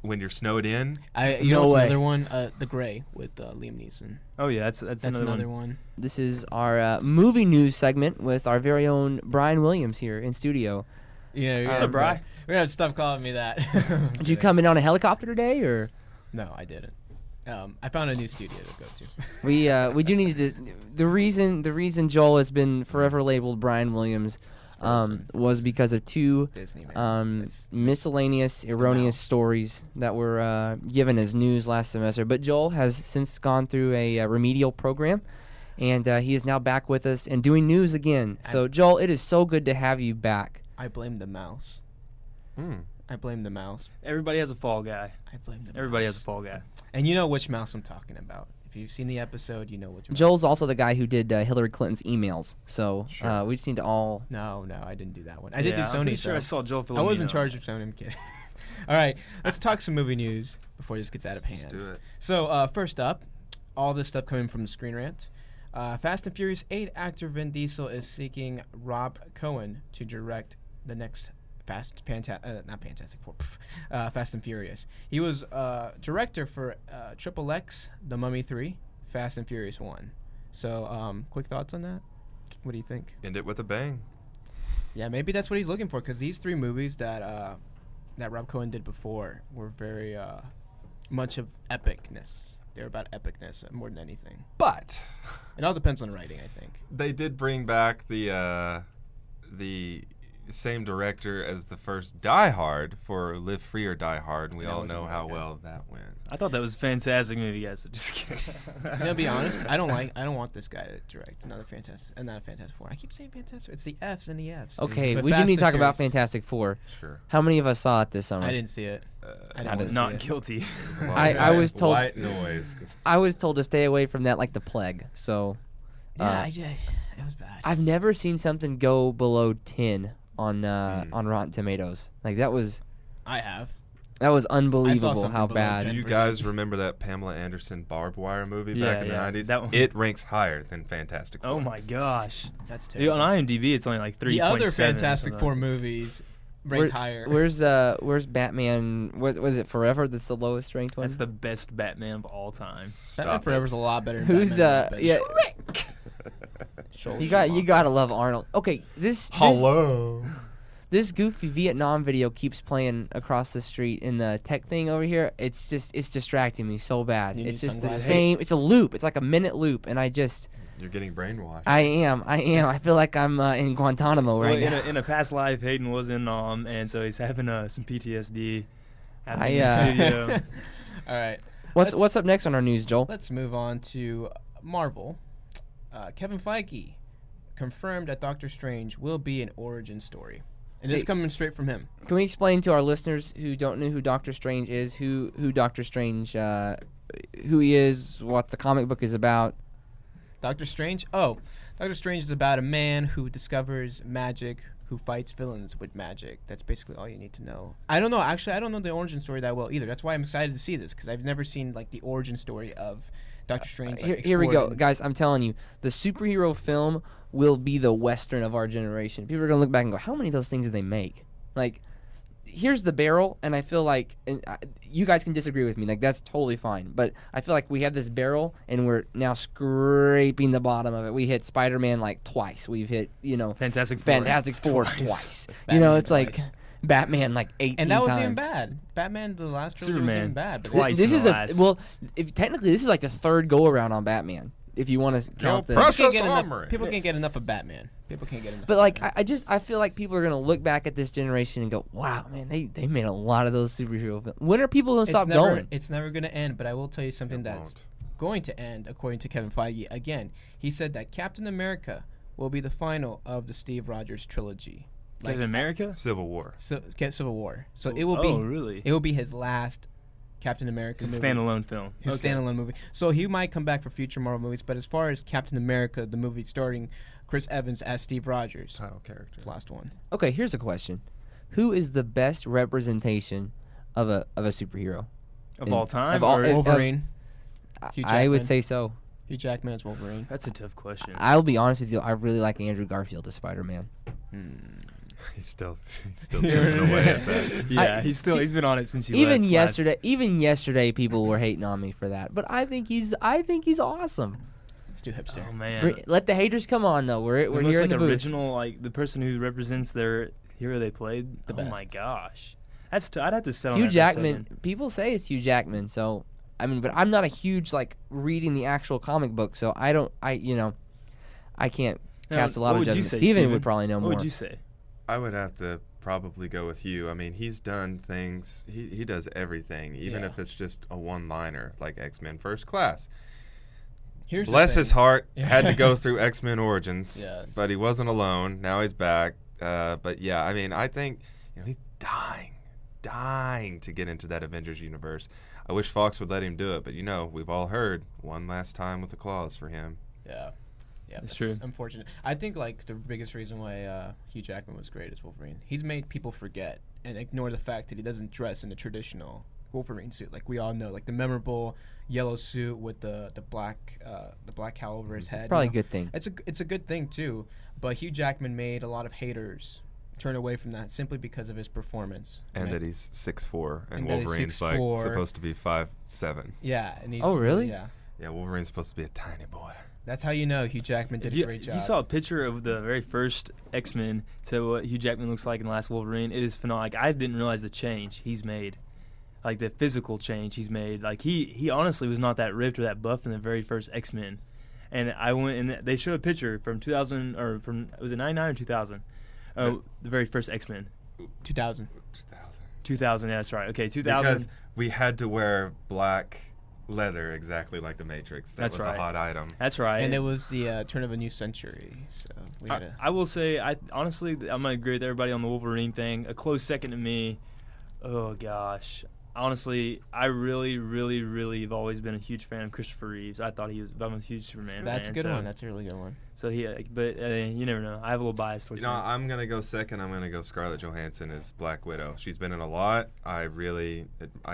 when you're snowed in. Another one, The Gray with Liam Neeson. Oh yeah, that's another one. This is our movie news segment with our very own Brian Williams here in studio. Yeah, what's up, Brian? We're gonna have to stop calling me that. Did you come in on a helicopter today, or? No, I didn't. I found a new studio to go to. We do need to. The reason Joel has been forever labeled Brian Williams was because of two miscellaneous, erroneous stories that were given as news last semester. But Joel has since gone through a remedial program, and he is now back with us and doing news again. So, Joel, it is so good to have you back. I blame the mouse. I blame the mouse. Everybody has a fall guy. I blame the mouse. Everybody has a fall guy. And you know which mouse I'm talking about. If you've seen the episode, you know which mouse. Joel's also the guy who did Hillary Clinton's emails. So we just need to all... No, I didn't do that one. I did do Sony. I'm pretty sure I saw Joel Filipino. I was in charge of Sony. I'm kidding. All right, let's talk some movie news before this gets out of hand. Let's do it. So first up, all this stuff coming from the Screen Rant. Fast and Furious 8 actor Vin Diesel is seeking Rob Cohen to direct the next Fast and Furious. He was director for XXX, The Mummy 3, Fast and Furious 1. So, quick thoughts on that? What do you think? End it with a bang. Yeah, maybe that's what he's looking for, because these three movies that Rob Cohen did before were very much of epicness. They're about epicness more than anything. But it all depends on writing, I think. They did bring back the same director as the first Die Hard for Live Free or Die Hard, and we all know how well that went. I thought that was a fantastic movie, guys. Just kidding. To be honest, I don't want this guy to direct another Fantastic Four. I keep saying Fantastic. It's the F's and the F's. Okay, But we do Fast need and to talk about Furious. Fantastic Four. Sure. How many of us saw it this summer? I didn't see it. I didn't Not see it. guilty. I was told White noise. I was told to stay away from that like the plague. So Yeah, it was bad. I've never seen something go below 10 on Rotten Tomatoes. Like that was I have. unbelievable something how below bad. 10. Do you guys remember that Pamela Anderson barbed wire movie back in the 90s? that one. It ranks higher than Fantastic Four. Oh my gosh. That's Dude, terrible. on IMDb, it's only like 3.7. The other or Fantastic something. Four movies ranked higher. Where's Batman? Was it Forever? That's the lowest ranked one. That's the best Batman of all time. Batman Stop Forever's a lot better than Who's Batman yeah? Schultz. You gotta love Arnold. Okay, this this goofy Vietnam video keeps playing across the street in the tech thing over here. It's distracting me so bad. You need It's just the sunglasses. same. It's a loop. It's like a minute loop, and You're getting brainwashed. I am. I feel like I'm in Guantanamo right now. In a past life, Hayden was in Nam, and so he's having some PTSD. At I, the studio. All right. What's up next on our news, Joel? Let's move on to Marvel. Kevin Feige confirmed that Doctor Strange will be an origin story. And this is coming straight from him. Can we explain to our listeners who don't know who Doctor Strange is, who Doctor Strange, who he is, what the comic book is about? Doctor Strange? Oh, Doctor Strange is about a man who discovers magic, who fights villains with magic. That's basically all you need to know. I don't know. Actually, I don't know the origin story that well either. That's why I'm excited to see this, because I've never seen like the origin story of Doctor Strange. Here we go, guys. I'm telling you, the superhero film will be the Western of our generation. People are gonna look back and go, "How many of those things did they make?" Like, here's the barrel, and I feel like you guys can disagree with me. Like, that's totally fine. But I feel like we have this barrel, and we're now scraping the bottom of it. We hit Spider-Man like twice. We've hit, Fantastic Four twice. It's like Batman like 18 and that wasn't times. even bad. Batman, the last trilogy Superman, wasn't even bad. But twice. This in is the last. technically this is like the third go around on Batman. If you want to count the, people can't get enough of Batman. People can't get enough. but of like Batman. I feel like people are gonna look back at this generation and go, "Wow, man, they made a lot of those superhero films." When are people gonna stop going? It's never going to end. But I will tell you something that's going to end, according to Kevin Feige. Again, he said that Captain America will be the final of the Steve Rogers trilogy. Captain America? Civil War. Civil War. So it will be. Oh, really? It will be his last Captain America It's a movie. standalone film. His standalone movie. So he might come back for future Marvel movies. But as far as Captain America, the movie starring Chris Evans as Steve Rogers, Title character. his last one. Okay, here's a question: who is the best representation of a superhero Of all time? of all- or- Wolverine. Hugh I would Jackman. say so. Hugh Jackman's Wolverine. That's a tough question. I'll be honest with you. I really like Andrew Garfield as Spider-Man. He's still chipping away at that. Yeah, he's been on it since you Even left yesterday, people were hating on me for that. But I think he's awesome. It's too hipster. Oh man, Let the haters come on though. We're the most, here in like, the booth. original, like the person who represents their hero they played. The oh my best. gosh, that's I'd have to settle. Hugh on that for a Jackman. second. People say it's Hugh Jackman. So I mean, but I'm not a huge like reading the actual comic book. So I can't cast a lot What of would you judgment. say, Steven would probably know What more. would you say? I would have to probably go with Hugh. I mean, he's done things. He does everything, even Yeah. if it's just a one-liner like X-Men First Class. Here's the Bless his thing. heart, Yeah. had to go through X-Men Origins, Yes. but he wasn't alone. Now he's back. But yeah, I mean, I think he's dying to get into that Avengers universe. I wish Fox would let him do it, but we've all heard one last time with the claws for him. Yeah. Yeah, It's that's true. unfortunate. I think like the biggest reason why Hugh Jackman was great as Wolverine, he's made people forget and ignore the fact that he doesn't dress in the traditional Wolverine suit. Like we all know, like the memorable yellow suit with the black cowl over his head. It's probably a good thing. It's a good thing too. But Hugh Jackman made a lot of haters turn away from that simply because of his performance. And right? that he's 6'4", and And that he's Wolverine's 6'4". supposed to be 5'7". Yeah, and he's Oh, really? Yeah, Yeah, Wolverine's supposed to be a tiny boy. that's how you know Hugh Jackman did a great job. You saw a picture of the very first X-Men to what Hugh Jackman looks like in the last Wolverine. It is phenomenal. Like, I didn't realize the change he's made, like the physical change he's made. Like he honestly was not that ripped or that buff in the very first X-Men. And I went and they showed a picture from 2000 or from was it 99 or 2000? The very first X-Men. 2000. 2000. Yeah, that's right. Okay, 2000. Because we had to wear black leather exactly like the Matrix. That That's was right. a hot item. That's right. And it was the turn of a new century, so we had to. I will say, honestly, I'm gonna agree with everybody on the Wolverine thing. A close second to me. Oh gosh, honestly, I really, really, really have always been a huge fan of Christopher Reeves. I'm a huge Superman That's a fan. good so, one. That's a really good one. So but you never know. I have a little bias towards him. I'm gonna go second. I'm gonna go Scarlett Johansson as Black Widow. She's been in a lot. I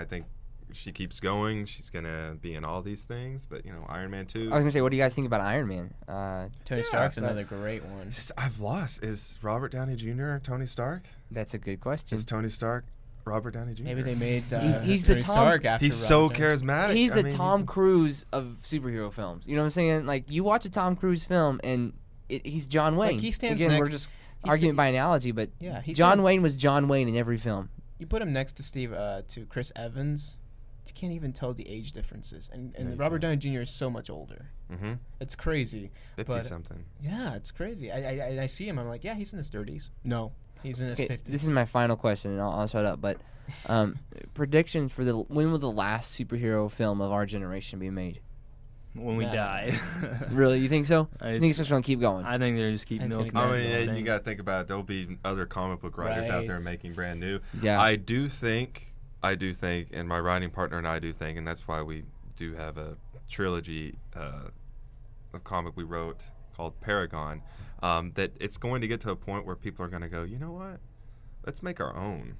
think she keeps going. She's gonna be in all these things. But Iron Man 2. I was gonna say, what do you guys think about Iron Man? Tony Stark's another great one. I've lost. Is Robert Downey Jr. Tony Stark? That's a good question. Is Tony Stark Robert Downey Jr.? Maybe they made He's the Tony Tom- Stark after. He's so Robert Downey. charismatic. He's I the mean, Tom Cruise of superhero films. You know what I'm saying? Like, you watch a Tom Cruise film and he's John Wayne. Like he stands Again, we're next. just argument by analogy, but Yeah, he John stands- Wayne was John Wayne in every film. You put him next to Chris Evans, you can't even tell the age differences. And No, you Robert Downey Jr. is so much older. Mm-hmm. It's crazy. 50 something. Yeah, it's crazy. I see him. I'm like, yeah, he's in his 30s. No, he's in his Okay, 50s. this is my final question, and I'll shut up. But predictions for when will the last superhero film of our generation be made? When we No. die. Really, you think so? I think it's It's- just gonna keep going. I think they're just keep It's milking gonna I that mean, whole yeah, you thing. got to think about it. There'll be other comic book writers out there Right. making brand new. Yeah. I do think, and my writing partner and I do think, and that's why we do have a trilogy, a comic we wrote called Paragon, that it's going to get to a point where people are going to go, you know what? Let's make our own.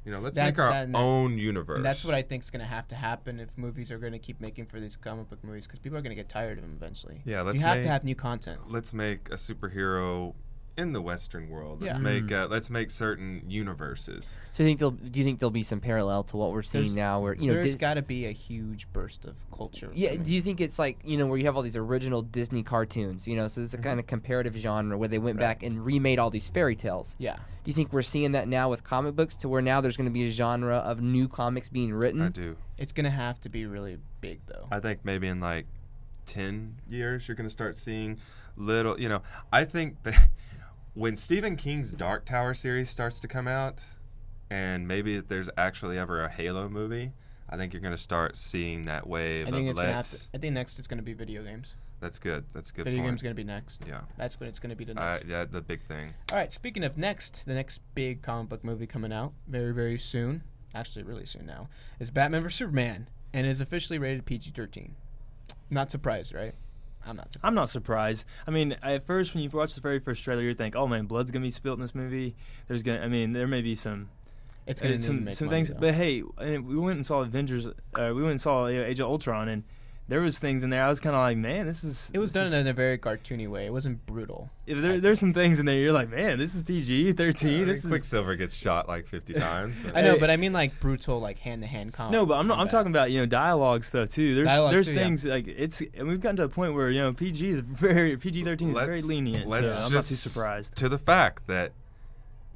Let's make our own universe. And that's what I think is going to have to happen if movies are going to keep making for these comic book movies, because people are going to get tired of them eventually. Yeah, you have to have new content. Let's make a superhero in the Western world. Let's Yeah. let's make certain universes. So do you think there'll be some parallel to what we're seeing There's- now, where There's got to be a huge burst of culture. Yeah, coming. do you think it's like, where you have all these original Disney cartoons, so it's a kind of comparative genre where they went Right. back and remade all these fairy tales. Yeah. Do you think we're seeing that now with comic books, to where now there's going to be a genre of new comics being written? I do. It's going to have to be really big, though. I think maybe in like 10 years you're going to start seeing little, I think when Stephen King's Dark Tower series starts to come out, and maybe if there's actually ever a Halo movie, I think you're going to start seeing that wave I think of I think next it's going to be video games. That's good. That's a good Video point. games going to be next. Yeah. That's what it's going to be the next. Yeah, the big thing. All right, speaking of next, the next big comic book movie coming out very, very soon, actually really soon now, is Batman vs. Superman, and is officially rated PG-13. Not surprised, right? I'm not surprised. I'm not surprised. I mean, at first, when you watch the very first trailer, you think, "Oh man, blood's gonna be spilt in this movie." There may be some It's going to some make some money, things. though. But hey, we went and saw Avengers. We went and saw Age of Ultron, and there was things in there. I was kind of like, man, this is. It was done in a very cartoony way. It wasn't brutal. There's some things in there. You're like, man, this is PG-13. This is. Quicksilver gets shot like 50 times. But I know, but I mean like brutal, like hand-to-hand combat. No, but I'm talking about dialogue stuff too. There's too, yeah. things like and we've gotten to a point where PG-13 is very lenient. So I'm not too surprised. To the fact that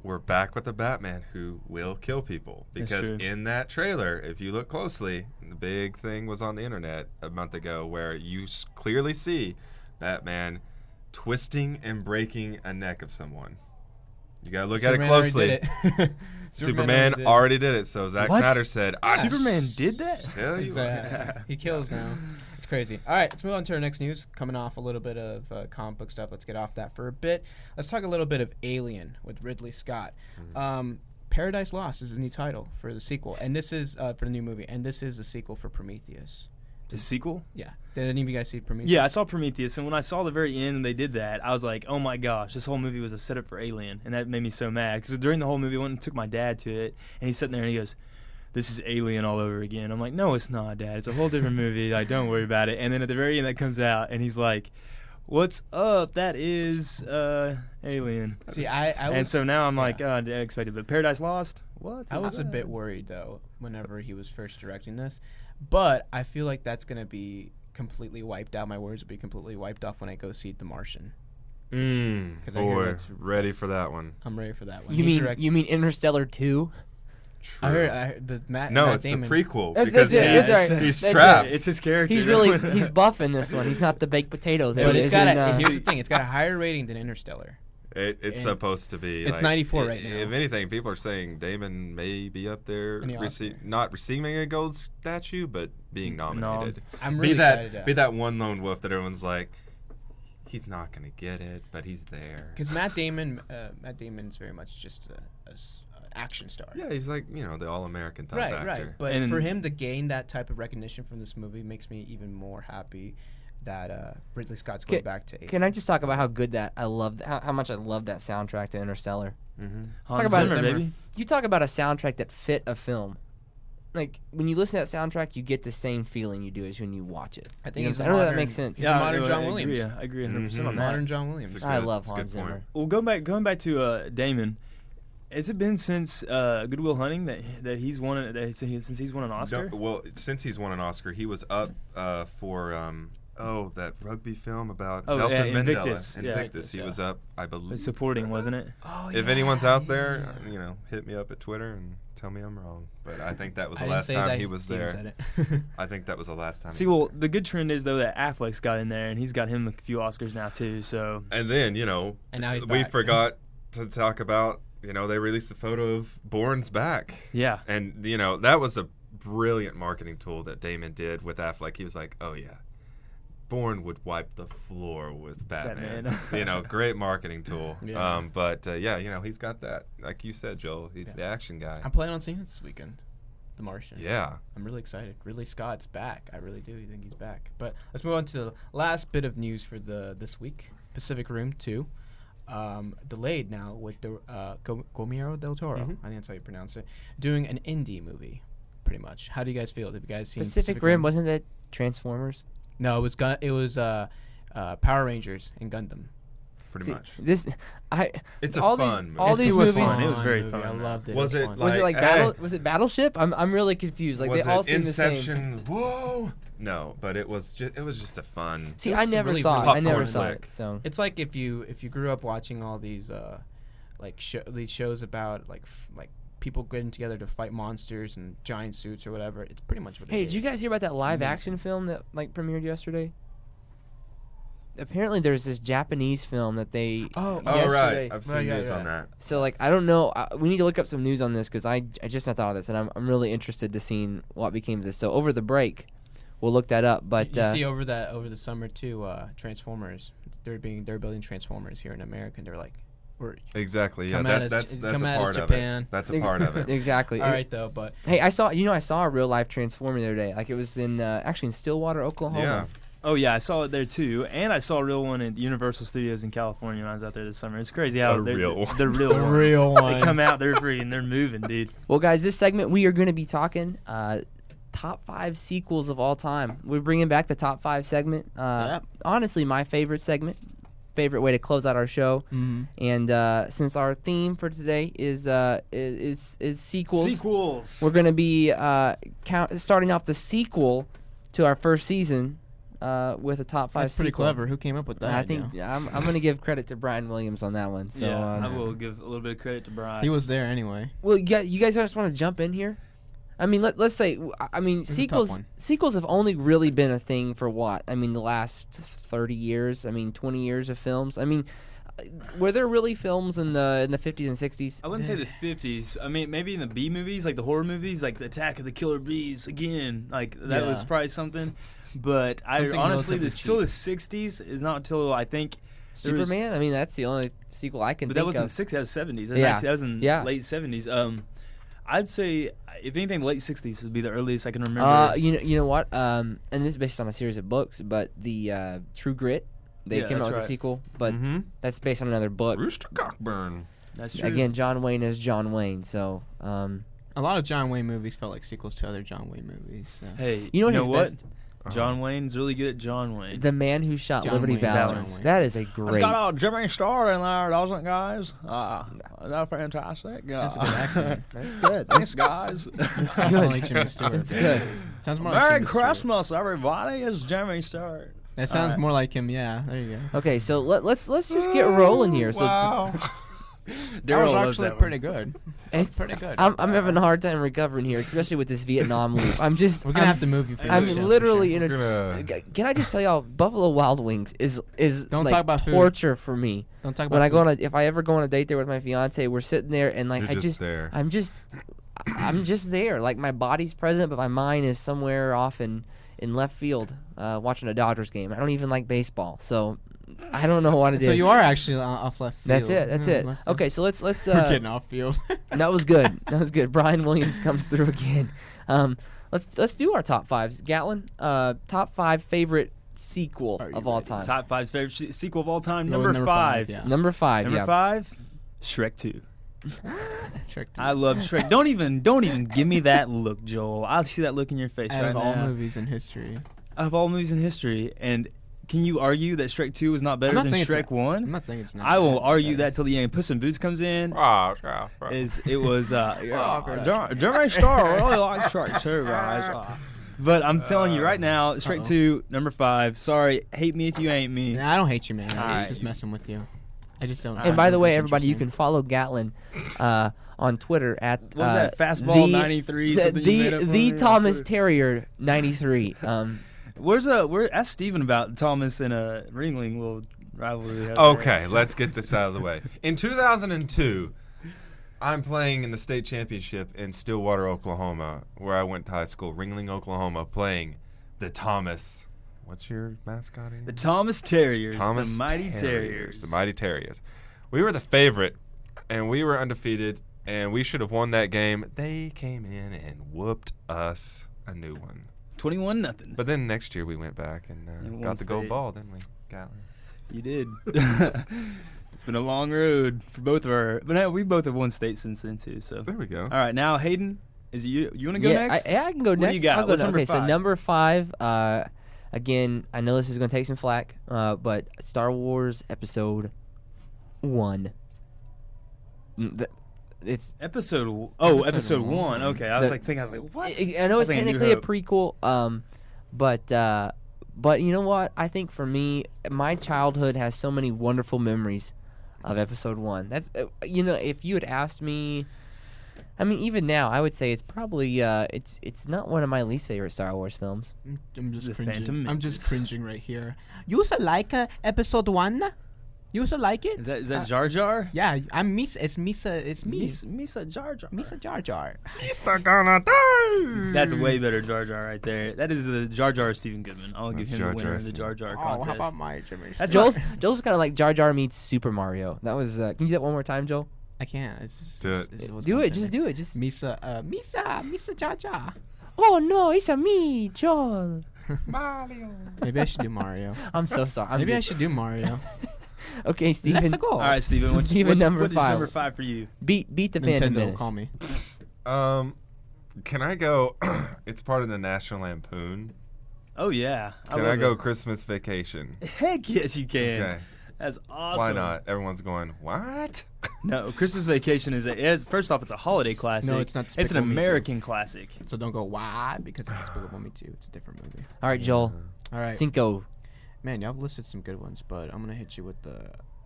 we're back with the Batman who will kill people, That's because true. in that trailer, if you look closely, the big thing was on the internet a month ago where you clearly see Batman twisting and breaking a neck of someone. You gotta look at it closely. Superman already did it. So Zack What? Snyder said, Superman did that? Hell you He kills now. It's crazy. All right, let's move on to our next news. Coming off a little bit of comic book stuff. Let's get off that for a bit. Let's talk a little bit of Alien with Ridley Scott. Paradise Lost is the new title for the sequel, and this is for the new movie, and this is the sequel for Prometheus. The sequel? Yeah. Did any of you guys see Prometheus? Yeah, I saw Prometheus, and when I saw the very end and they did that, I was like, oh my gosh, this whole movie was a setup for Alien, and that made me so mad. Because during the whole movie, I went and took my dad to it, and he's sitting there and he goes, this is Alien all over again. I'm like, no, it's not, Dad. It's a whole different movie. Like, don't worry about it. And then at the very end, that comes out, and he's like, what's up? That is Alien. See, I was, And so now I'm like, oh, I expected, but Paradise Lost? What? I was a bit worried though whenever he was first directing this, but I feel like that's gonna be completely wiped out. My words will be completely wiped off when I go see The Martian. 'Cause I hear Boy, that's- ready for that one. I'm ready for that one. You He mean direct- you mean Interstellar 2? I heard the Matt. No, Matt it's Damon. the prequel. That's because it, he's, that's right. he's That's trapped. It's his character. He's he's buff in this one. He's not the baked potato that But it it's is got in, here's the thing. It's got a higher rating than Interstellar. It's And supposed to be. it's like, 94 right now. If anything, people are saying Damon may be up there, In the Oscar. not receiving a gold statue, but being nominated. I'm really excited. Be that one lone wolf that everyone's like, he's not gonna get it, but he's there. Because Matt Damon's very much just a action star. Yeah, he's like the all-American type actor. Right. But And- for him to gain that type of recognition from this movie makes me even more happy that Ridley Scott's going back to Alien. Can I just talk about how good how much I love that soundtrack to Interstellar? Mm-hmm. Talk about Zimmer, Zimmer. baby. You talk about a soundtrack that fit a film. Like when you listen to that soundtrack, you get the same feeling you do as when you watch it. I think You know he's what a I'm saying? I know that modern- makes sense. He's a modern John I Williams. Agree, I agree 100% on that. Modern John Williams. It's I good- love it's a Hans good point. Zimmer. Well, going back to Damon, has it been since Good Will Hunting that he's won since he's won an Oscar? Well, since he's won an Oscar, he was up for that rugby film about Oh, Nelson yeah, Mandela. Invictus. Yeah. Invictus. He was up, I believe. It's supporting, wasn't it? Oh, If anyone's out there, hit me up at Twitter and tell me I'm wrong. But I think that was the last time he was there. I think that was the last time. See, well, the good trend is, though, that Affleck's got in there, and he's got him a few Oscars now, too. So. And then, and now he's we back. forgot to talk about, they released a photo of Bourne's back. Yeah. And, that was a brilliant marketing tool that Damon did with Affleck. He was like, oh, yeah. Bourne would wipe the floor with Batman. Great marketing tool. Yeah. He's got that. Like you said, Joel, he's the action guy. I'm planning on seeing it this weekend, The Martian. Yeah. I'm really excited. Ridley Scott's back. I really do think he's back. But let's move on to the last bit of news for this week. Pacific Rim 2. Delayed now with the Camaro Del Toro. Mm-hmm. I think that's how you pronounce it. Doing an indie movie, pretty much. How do you guys feel? Have you guys seen Pacific Rim? Wasn't that Transformers? No, it was Power Rangers and Gundam. Pretty much. It's It's a all fun these, movie. all these It was movies. fun. It was very movie. fun. I loved it. Was it it fun. Was it like Was it Battleship? I'm really confused. Like was they all it seem the same. Inception? Whoa! No, but it was just a fun. See, It I was never really, saw really it. I never popcorn saw flick. it. So It's like if you grew up watching all these these shows about like people getting together to fight monsters and giant suits or whatever. It's pretty much what it hey, is. did you guys hear about that live action film that like premiered yesterday? Apparently, there's this Japanese film that they Oh, yesterday. right. I've seen news on that. So like I don't know. We need to look up some news on this because I just not thought of this, and I'm really interested to seeing what became of this. So over the break, we'll look that up. But you see over the summer too, Transformers. They're building Transformers here in America. And they're like, Exactly. Yeah, Come at us, that's a come at us, part of Japan. it. That's a part of it. exactly. all right though, but Hey, I saw a real life Transformer the other day. Like it was in actually in Stillwater, Oklahoma. Yeah. Oh, yeah, I saw it there, too. And I saw a real one at Universal Studios in California when I was out there this summer. It's crazy how The real one. The real ones. real They one. come out, they're free, and they're moving, dude. Well, guys, this segment we are going to be talking top 5 sequels of all time. We're bringing back the top 5 segment. Honestly, my favorite segment, favorite way to close out our show. Mm-hmm. And since our theme for today is sequels, Sequels. we're going to be starting off the sequel to our first season with a top 5 That's pretty sequel. clever. Who came up with that? I think I'm going to give credit to Brian Williams on that one. So, Yeah, I will give a little bit of credit to Brian. he was there anyway. well, you guys just want to jump in here? I mean, let's say, I mean, This is a tough one. sequels have only really been a thing for what? I mean, the last 30 years. I mean, 20 years of films. I mean, were there really films in the 50s and 60s? I wouldn't say the 50s. I mean, maybe in the B movies, like the horror movies, like the Attack of the Killer Bees, again. Like, that was Yeah. probably something. But Something honestly, relatively still the 60s is not until I think there was- Superman? I mean, that's the only sequel I can But think that wasn't of. the 60s, that was 70s. Yeah. That was in Yeah. late 70s. I'd say, if anything, late 60s would be the earliest I can remember. You know what? And this is based on a series of books, but the True Grit, they Yeah, came out that's with a right. sequel, but Mm-hmm. that's based on another book. Rooster Cockburn. That's true. Again, John Wayne is John Wayne, so A lot of John Wayne movies felt like sequels to other John Wayne movies. So. Hey, You know you what know his what? best- John Wayne's really good at John Wayne. The Man Who Shot John Liberty Wayne. Valance. John Wayne. That is a great. a Jimmy Star in there, doesn't it, guys? Is that fantastic? That's a good accent. That's good. Thanks, guys. Sounds more like Jimmy Stewart. It's good. Sounds more like Merry Jimmy Stewart. Christmas, everybody. It's Jimmy Stewart. That sounds Alright. more like him. Yeah, there you go. Okay, so let's just get rolling here. So Wow. That was actually pretty good. it's pretty good. I'm having a hard time recovering here, especially with this Vietnam loop. We're gonna have to move you. For I'm this show, for literally sure. in a. Gonna- Can I just tell y'all, Buffalo Wild Wings is Don't like talk about food. torture for me. Don't talk about When I go food. on if I ever go on a date there with my fiance, we're sitting there and like You're just there. I'm just there. Like my body's present, but my mind is somewhere off in left field, watching a Dodgers game. I don't even like baseball, so I don't know what it is. So you are actually off left field. That's it. That's Yeah, it. left field. Okay, so let's. We're getting off field. That was good. That was good. Brian Williams comes through again. Let's do our top 5s. Gatlin, top 5 favorite sequel Are you of all ready? time. Top 5 favorite sequel of all time. Go with Number 5. Yeah. Number 5. Number yeah. 5, Shrek 2. Trick I love Shrek. Don't even give me that look, Joel. I see that look in your face Out right of all now. movies in history. Out of all movies in history, and can you argue that Shrek 2 is not better not than saying it's Shrek not- 1? I'm not saying it's not. I will bad, argue but- that till the end. Puss in Boots comes in. Jimmy Oh, Star really likes Shrek 2, guys. But I'm telling you right now, straight to number 5. Sorry, hate me if you ain't me. Nah, I don't hate you, man. All I'm right. just messing with you. I just don't. And by the way, everybody, you can follow Gatlin on Twitter at What was that? Fastball 93. Something you made up for the me on Thomas Twitter? Terrier 93. Ask Stephen about Thomas and a Ringling little rivalry. we have Okay, let's get this out of the way. In 2002, I'm playing in the state championship in Stillwater, Oklahoma, where I went to high school, Ringling, Oklahoma, playing the Thomas. What's your mascot again? The Thomas Terriers. Thomas the Mighty Terriers. The Mighty Terriers. We were the favorite, and we were undefeated, and we should have won that game. They came in and whooped us a new one. 21-0. But then next year we went back and won got the gold state. ball, didn't we? Gatlin? You did. It's been a long road for both of our. But now we both have won state since then too. So There we go. all right, now Hayden, is it you? You want to go next? I can go next. What do you got? I'll go What's next. number Okay, so 5? number 5. Again, I know this is going to take some flack, but Star Wars Episode 1. It's Episode Episode 1. one. Okay, I was The- like, what? I know it's I was thinking New technically a Hope. prequel, but you know what? I think for me, my childhood has so many wonderful memories of Episode 1. That's if you had asked me, I mean, even now, I would say it's probably it's not one of my least favorite Star Wars films. I'm just The cringing. Phantom I'm just Menace. cringing right here. You also like episode 1? You also like it? Is that Jar Jar? Yeah, I'm Misa. It's Misa. It's me. Misa Jar Jar. Misa Jar Jar. That's a way better Jar Jar right there. That is the Jar Jar Stephen Goodman. I'll That's give him Jar the winner Jar of the Jar Jar Oh, contest. how about my Jimmy? That's Joel's kind of like Jar Jar meets Super Mario. That was. Can you do that one more time, Joel? I can't. It's just, Do it. Do it. Just do it. Just. Misa Jar Jar. Oh no, it's a me, Joel. Maybe I should do Mario. I'm so sorry. Maybe I should do Mario. Okay, Steven. Let's go. All right, Stephen. What's Stephen, number what is 5. number 5 for you? Beat the Phantom Nintendo, Menace. call me. Can I go? It's part of the National Lampoon. Oh yeah. Can I go Christmas Vacation? Heck yes, you can. Okay. That's awesome. Why not? Everyone's going, what? No, Christmas Vacation is first off, it's a holiday classic. No, it's not It's an Despicable Me 2. American classic. So don't go why because it's Despicable Me 2. It's a different movie. All right, Joel. All right. Cinco. Man, y'all have listed some good ones, but I'm gonna hit you with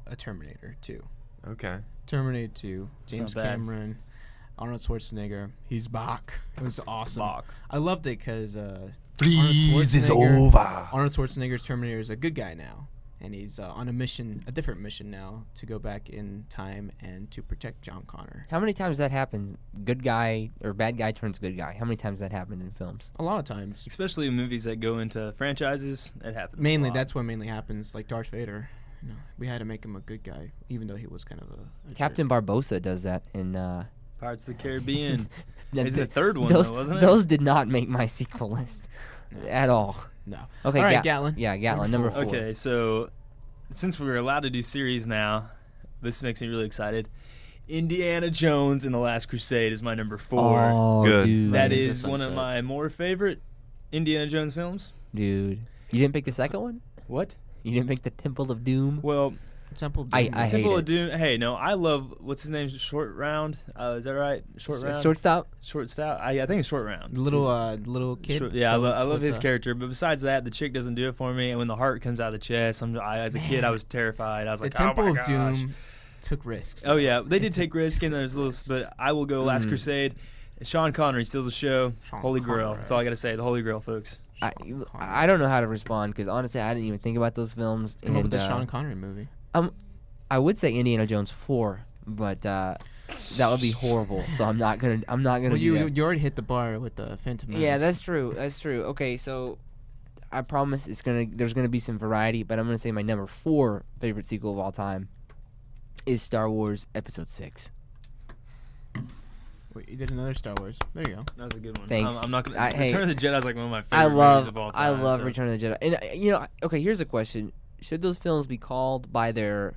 a Terminator 2. Okay. Terminator 2. James not bad. Cameron, Arnold Schwarzenegger. He's back. It was awesome. Bach. I loved it because Please, it's over. Arnold Schwarzenegger's Terminator is a good guy now, and he's on a different mission now, to go back in time and to protect John Connor. How many times that happens? Good guy or bad guy turns good guy. How many times that happened in films? A lot of times. Especially in movies that go into franchises, it happens. a Mainly, lot. that's what mainly happens. Like Darth Vader, we had to make him a good guy, even though he was kind of a Captain Barbossa does that in. Pirates of the Caribbean. th- It's the third one, those, though, wasn't it? Those did not make my sequel list at all. No. Okay, All right, Gatlin. Yeah, Gatlin, number 4. Okay, so since we're allowed to do series now, this makes me really excited. Indiana Jones and the Last Crusade is my number 4. Oh, Good. dude. That Right into is one of Sunset. my more favorite Indiana Jones films. Dude. You didn't pick the second one? What? You didn't pick the Temple of Doom? Well, Temple. I Doom. hate Temple it. of Doom. Hey, no, I love what's his name? Short Round. Is that right? Short Round. Shortstop? Short Stout. I think it's Short Round. The little kid. Short- yeah, I that was love with his the- character. But besides that, the chick doesn't do it for me. And when the heart comes out of the chest, as a kid, I was terrified. I was The like, Temple oh my of gosh. Doom took risks. Oh yeah, they did take risk in those little. But I will go Last Crusade. Sean Connery steals the show. Sean Holy Grail. Connery. That's all I gotta say. The Holy Grail, folks. I don't know how to respond because honestly, I didn't even think about those films. Come up with and the Sean Connery movie. I would say Indiana Jones 4, but that would be horrible. So I'm not gonna Well, do you that. you already hit the bar with the Phantom Menace. Yeah, that's true. That's true. Okay, so I promise there's gonna be some variety, but I'm gonna say my number 4 favorite sequel of all time is Star Wars Episode 6. Wait, you did another Star Wars. There you go. That was a good one. Thanks. I'm not gonna. Hey, Return of the Jedi is like one of my I favorite movies love of all time. so. Return of the Jedi. And okay, here's a question: should those films be called by their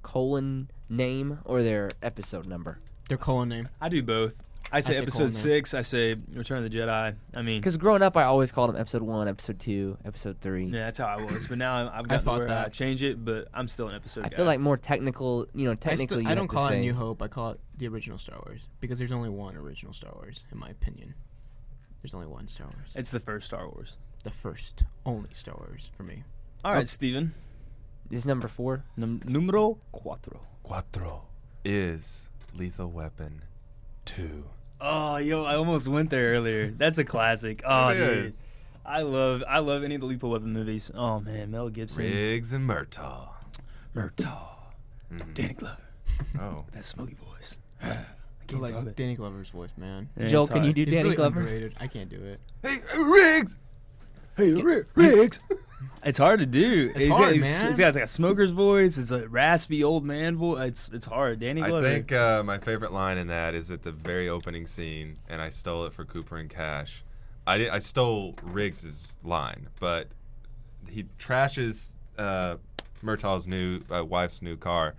colon name or their episode number? Their colon name. I do both. I say say Episode colon. 6. I say Return of the Jedi. I mean, Because growing up, I always called them Episode 1, Episode 2, Episode 3. yeah, that's how I was. But now I've got to fought where I that. change it. But I'm still an episode I guy. feel like more technical, technically. you I don't have to call it say- New Hope. I call it the original Star Wars because there's only one original Star Wars, in my opinion. There's only one Star Wars. It's the first Star Wars. The first, only Star Wars for me. All right, Steven. This is number 4. Numero cuatro. Cuatro is Lethal Weapon 2. Oh, yo, I almost went there earlier. That's a classic. Oh, It dude. is. I love any of the Lethal Weapon movies. Oh, man, Mel Gibson. Riggs and Murtaugh. Murtaugh. Mhm. Danny Glover. Oh. That smoky voice. I I can't like talk it. Danny Glover's voice, man. Yeah, Joel, it's can you hard. do He's Danny really Glover? underrated. I can't do it. Hey, Riggs! Hey, Riggs. It's hard to do. It's hard, man. It's got like a smoker's voice. It's a raspy old man voice. It's hard. Danny Glover. I think my favorite line in that is at the very opening scene, and I stole it for Cooper and Cash. I stole Riggs's line, but he trashes Murtaugh's new wife's new car,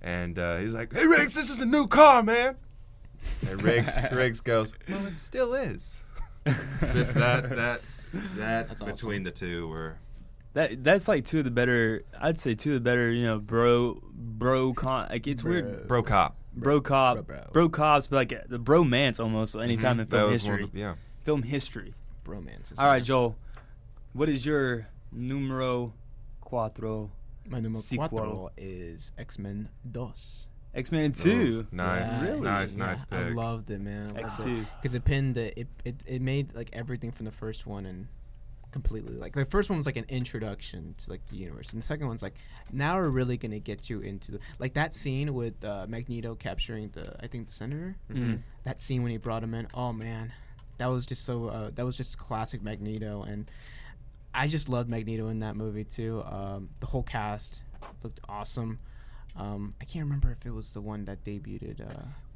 and he's like, "Hey Riggs, this is the new car, man." And Riggs goes, "Well, it still is." that That's between awesome. the two were. that's like two of the better. I'd say two of the better. Bro. Like it's weird. Bro cop. Bro cop. Bro cops, but like the bromance almost. Anytime in That film was one history. of the- yeah. Film history. Bromance. All right, Joel. What is your numero cuatro? My numero Sequel. 4 is X-Men 2. X-Men 2. Ooh, nice, Yeah. Really? nice Yeah, pick. I loved it, man. X2. Because it pinned it made like everything from the first one and completely like the first one was like an introduction to like the universe, and the second one's like now we're really gonna get you into the like that scene with Magneto capturing the senator. Mhm. That scene when he brought him in, oh man, that was just so that was just classic Magneto, and I just loved Magneto in that movie too. The whole cast looked awesome. I can't remember if it was the one that debuted.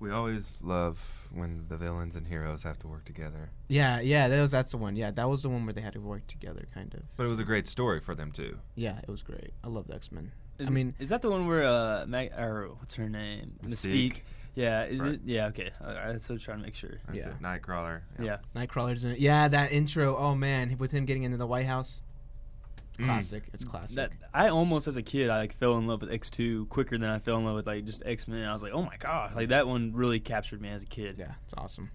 We always love when the villains and heroes have to work together. Yeah, that's the one. Yeah, that was the one where they had to work together, kind of. But it was a great story for them too. Yeah, it was great. I love the X-Men. Is, I mean, is that the one where or what's her name? Mystique. Yeah. Right. Yeah. Okay. I was trying to make sure. That's Yeah. it. Nightcrawler. Yeah. Nightcrawler's in it. Yeah, that intro. Oh man, with him getting into the White House. Classic. It's classic. That I almost as a kid I like fell in love with X2 quicker than I fell in love with like just X-Men. I was like, oh my god, like that one really captured me as a kid. Yeah, it's awesome.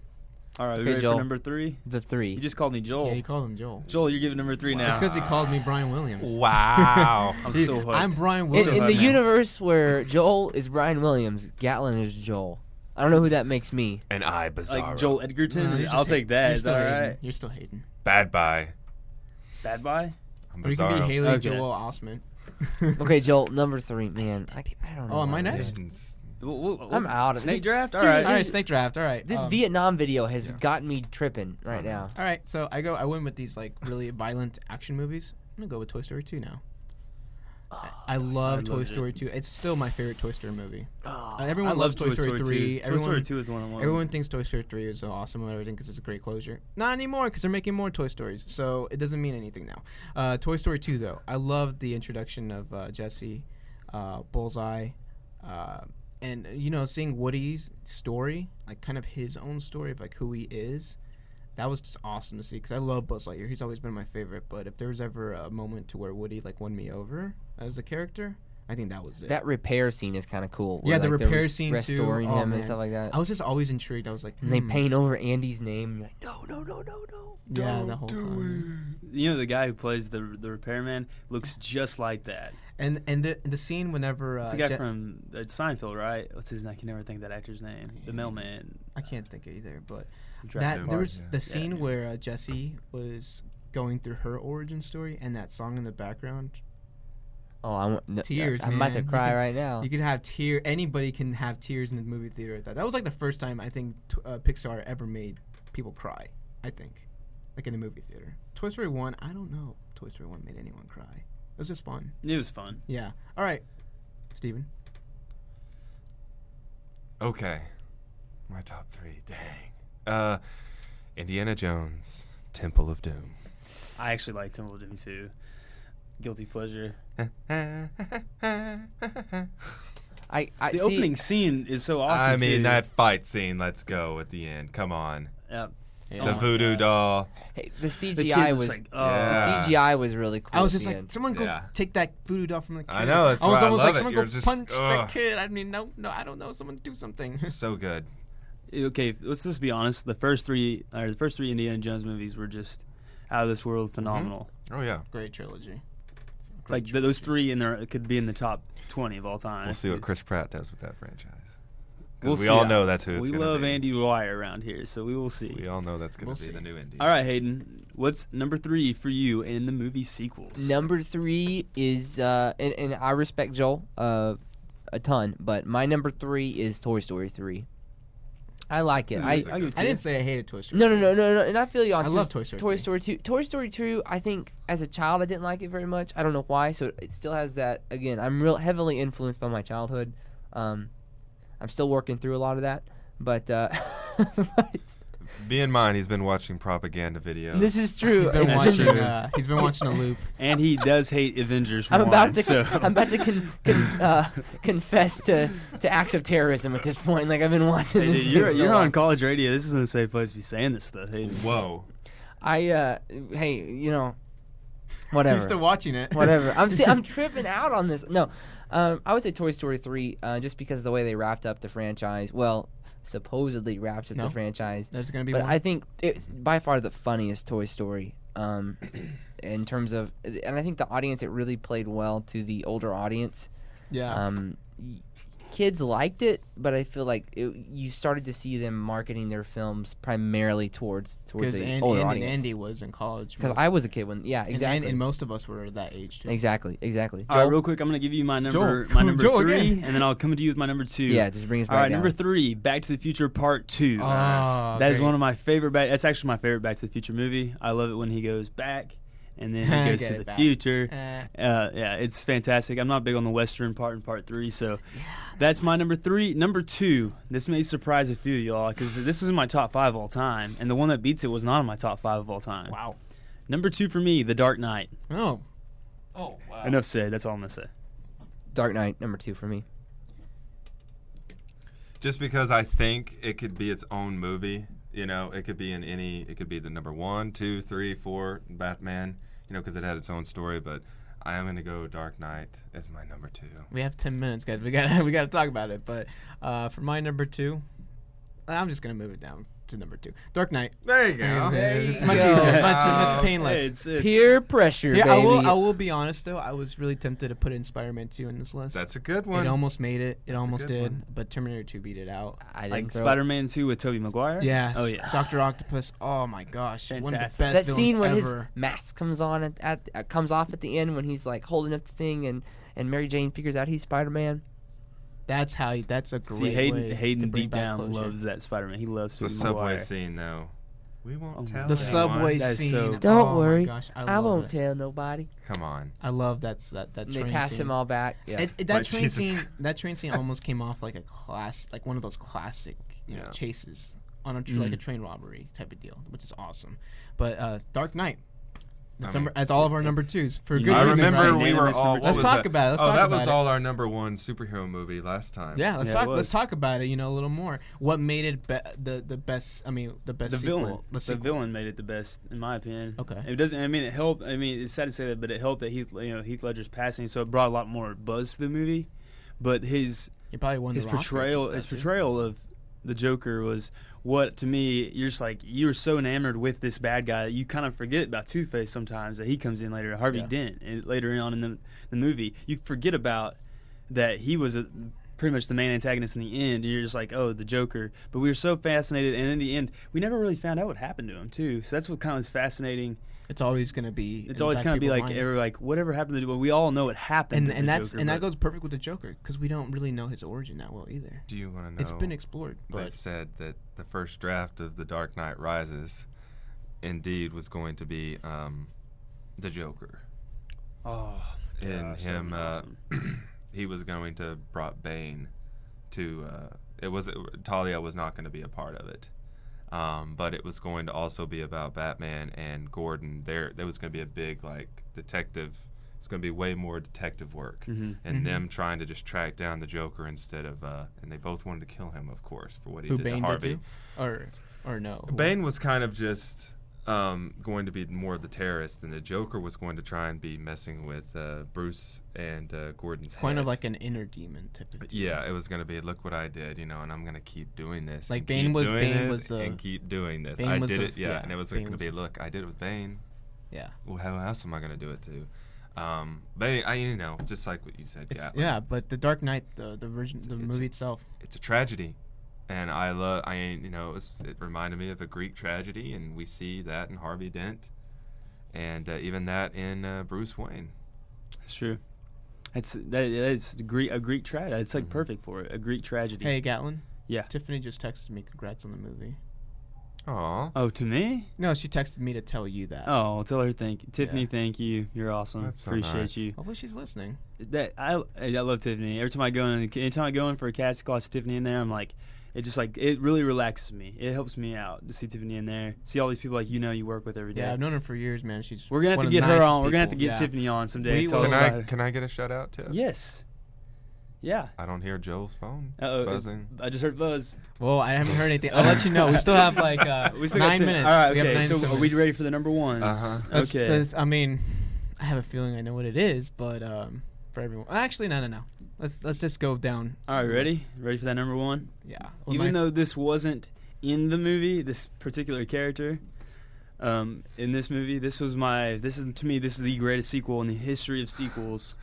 All right, we Okay, ready Joel. for number 3? The 3. You just called me Joel. Yeah, you called him Joel. Joel, you're giving number 3 Wow. now. It's because he called me Brian Williams. Wow. I'm Dude, so hooked. I'm Brian in Williams. in hard, the man. universe where Joel is Brian Williams, Gatlin is Joel. I don't know who that makes me. And I Bizarro. like Joel Edgerton. No, you're I'll just take that. You're Is still that all hating. right? You're still hating. Bad Bye. Bad Bye. I'm Or you can be Bizarro. Haley Okay. Joel Osment. Okay, Joel, number 3. Man, I don't know. Oh, am I what it next? is. I'm out of Snake this. draft. All Seriously, right. All right, snake draft. All right. This Vietnam video has Yeah. gotten me tripping right now. All right, so I went with these like really violent action movies. I'm gonna go with Toy Story 2 now. I love Toy loved it. Story 2. It's still my favorite Toy Story movie. I Everyone love loves Toy Story 3. 2. Everyone, Toy Story 2 is the one I want. everyone thinks Toy Story 3 is so awesome and everything because it's a great closure. Not anymore because they're making more Toy Stories, so it doesn't mean anything now. Toy Story 2 though, I loved the introduction of Jesse, Bullseye, and seeing Woody's story, like kind of his own story of like who he is. That was just awesome to see because I love Buzz Lightyear. He's always been my favorite. But if there was ever a moment to where Woody like won me over as a character, I think that was it. That repair scene is kind of cool. Yeah, where, the like, there repair was scene, too. restoring Oh, him man. and stuff like that. I was just always intrigued. I was like, And they paint over Andy's name. Like, no. Yeah, the whole time. You know the guy who plays the repairman looks just like that. And the scene whenever It's the guy from Seinfeld, right? What's his name? I can never think of that actor's name. The mailman. I can't think of either, but Jurassic that Park. there was yeah. the scene yeah. where Jessie was going through her origin story and that song in the background. Oh, Tears, I'm about to man. You cry could- right now. You could have tears. Anybody can have tears in the movie theater at that. That was like the first time I think Pixar ever made people cry. I think, like in a movie theater. Toy Story 1, I don't know. if Toy Story 1 made anyone cry. It was just fun. It was fun. Yeah. All right, Steven. Okay. My top 3. Dang. Indiana Jones, Temple of Doom. I actually like Temple of Doom too. Guilty pleasure. I The see, opening scene is so awesome. I mean, too. that fight scene, let's go at the end. Come on. Yep. Yeah. The my voodoo God. doll. hey, the The CGI kid was like, Yeah. the CGI was really cool. I was at just the like, end. someone go Yeah. take that voodoo doll from the kid. I know, that's I was why I almost love like, it. someone You're go just- punch ugh. that kid. I mean, no, I don't know. Someone do something. So good. okay, let's just be honest. The first three Indiana Jones movies were just out of this world, phenomenal. Oh yeah, Great trilogy. Like those three in there could be in the top 20 of all time. we'll see what Chris Pratt does with that franchise. 'Cause We'll we see. all know that's who it's We gonna love be. Andy Dwyer around here, so we will see. We all know that's going We'll to be see. the new Indy. All right, Hayden, what's number 3 for you in the movie sequels? Number 3 is, and I respect Joel a ton, but my number 3 is Toy Story 3. I like it. I'll give it to I you. didn't say I hated Toy Story. No, and I feel you on I love Toy Story 3. Toy Story 2. Toy Story 2, I think as a child I didn't like it very much. I don't know why, so it still has that. Again, I'm real heavily influenced by my childhood. I'm still working through a lot of that, but Be in mind, he's been watching propaganda videos. this is true. He's been watching a loop. And he does hate Avengers 1. I'm about to so. I'm about to confess to acts of terrorism at this point. Like I've been watching Hey, this. dude, thing you're so on long. college radio. This isn't a safe place to be saying this stuff, Hayden. Whoa. Hey, whatever. He's still watching it. Whatever. I'm tripping out on this. No, I would say Toy Story 3, just because of the way they wrapped up the franchise. Well, supposedly wrapped up No. the franchise. There's gonna be But more. I think it's by far the funniest Toy Story. In terms of, and I think the audience, it really played well to the older audience. yeah. Kids liked it, but I feel like you started to see them marketing their films primarily towards Because the older audience. Andy was in college. Because I was a kid when, yeah, exactly. And most of us were that age too. Exactly. All right, real quick, I'm going to give you my number Joel 3, again. and then I'll come to you with my number 2. Yeah, just bring us back All right, down. number 3, Back to the Future Part 2. Oh, That is great. one of my favorite. That's actually my favorite Back to the Future movie. I love it when he goes back, and then he goes Get to it the back. future. Eh. Yeah, it's fantastic. I'm not big on the Western part in Part 3, so that's my number 3. Number 2, this may surprise a few of y'all, because this was in my top 5 all time, and the one that beats it was not in my top 5 of all time. Wow. Number 2 for me, The Dark Knight. Oh. Oh, wow. Enough said. That's all I'm going to say. Dark Knight, number 2 for me. Just because I think it could be its own movie. It could be it could be the number 1, 2, 3, 4, Batman, because it had its own story. But I am going to go Dark Knight as my number 2. We have 10 minutes, guys. We gotta talk about it. But for my number 2, I'm just gonna move it down to number 2. Dark Knight. There you go. And, There it's you much go. easier. It's painless. Hey, it's Peer pressure, Yeah, baby. I will be honest though. I was really tempted to put in Spider-Man 2 in this list. That's a good one. It almost made it. It That's a almost good did. one. But Terminator 2 beat it out. I didn't like throw it. Spider-Man 2 with Tobey Maguire? Yes. Oh, yeah. Dr. Octopus. Oh my gosh. One of the Fantastic. best That villains scene when ever. his mask comes on comes off at the end when he's like holding up the thing and Mary Jane figures out he's Spider-Man. That's a great See, way Hayden to bring deep back down closure. loves that Spider-Man. He loves The Tobey subway Maguire. scene, though. We won't Oh, tell The anyone. subway That is scene. so- Don't oh worry, My gosh, I love won't it. tell nobody. Come on. I love that And train they pass scene. him all back. Yeah. That Like train Jesus scene. That train scene almost came off like like one of those classic, Yeah. chases on like a train robbery type of deal, which is awesome. But Dark Knight. That's all of our number 2s for You good know, I reasons. remember right? we were Unanimous all. number what Let's was talk that? about it. Let's oh, talk that about was it. all our number 1 superhero movie last time. Yeah, let's Yeah, talk. it was. Let's talk about it. A little more. What made it the best? I mean, the best The sequel. villain. The The sequel. villain made it the best, in my opinion. Okay. It doesn't. I mean, it helped. I mean, it's sad to say that, but it helped that Heath Ledger's passing, so it brought a lot more buzz to the movie. But his He probably won the Oscar for that, too. portrayal of the Joker was what, to me, you're just like, you were so enamored with this bad guy that you kind of forget about Two-Face sometimes, that he comes in later, Harvey Yeah. Dent, and later on in the movie. You forget about that he was pretty much the main antagonist in the end, and you're just like, oh, the Joker. But we were so fascinated, and in the end, we never really found out what happened to him, too. So that's what kind of was fascinating. It's always gonna be. It's always kind of be like, whatever happened to the Joker. We all know what happened to the Joker. And that goes perfect with the Joker because we don't really know his origin that well either. Do you want to know? It's been explored, They've but said that the first draft of The Dark Knight Rises, indeed, was going to be the Joker. Oh, And gosh, that him, would be awesome. he was going to brought Bane to. Talia was not going to be a part of it. But it was going to also be about Batman and Gordon. There was going to be a big detective. It's going to be way more detective work, and them trying to just track down the Joker instead of. And they both wanted to kill him, of course, for what he who did Bane to Harvey. did to? Or no? Bane was kind of just going to be more of the terrorist, and the Joker was going to try and be messing with Bruce and Gordon's head. Kind of like an inner demon type of deal. Yeah, it was going to be, look what I did, and I'm going to keep doing this. Like and Bane keep was doing Bane this was and keep doing this. Bane I was did the- it, yeah, and it was Bane going to be, was the- look, I did it with Bane. Yeah. Well, how else am I going to do it to? But just like what you said, Yeah, but the Dark Knight, the movie itself. it's a tragedy, and it reminded me of a Greek tragedy, and we see that in Harvey Dent, and even that in Bruce Wayne. It's true. It's a Greek tragedy. It's like perfect for it. A Greek tragedy. Hey, Gatlin. Yeah. Tiffany just texted me. Congrats on the movie. Aw, Oh, to me? No, she texted me to tell you that. Oh, tell her Tiffany, Yeah. thank you. You're awesome. That's so Appreciate nice. you. Hopefully she's listening. I love Tiffany. Anytime I go in for a cast call, I see Tiffany in there. I'm like, it really relaxes me. It helps me out to see Tiffany in there. See all these people you work with every day. Yeah, I've known her for years, man. We're gonna have to get her on. We're gonna have to get Tiffany on someday. We Tell will. us about her. can I get a shout out, Tiff? Yes. Yeah. I don't hear Joel's phone Uh-oh. buzzing. I just heard buzz. Well, I haven't heard anything. I'll let you know. We still have like We still 9 got 10. minutes. All right. We have Okay. 9 So minutes. are we ready for the number ones? Uh-huh. Okay. I mean, I have a feeling I know what it is, but for everyone, actually, no. Let's just go down. All right. Ready? Ready for that number one? Yeah. Even though this wasn't in the movie, this particular character, in this movie, this is the greatest sequel in the history of sequels.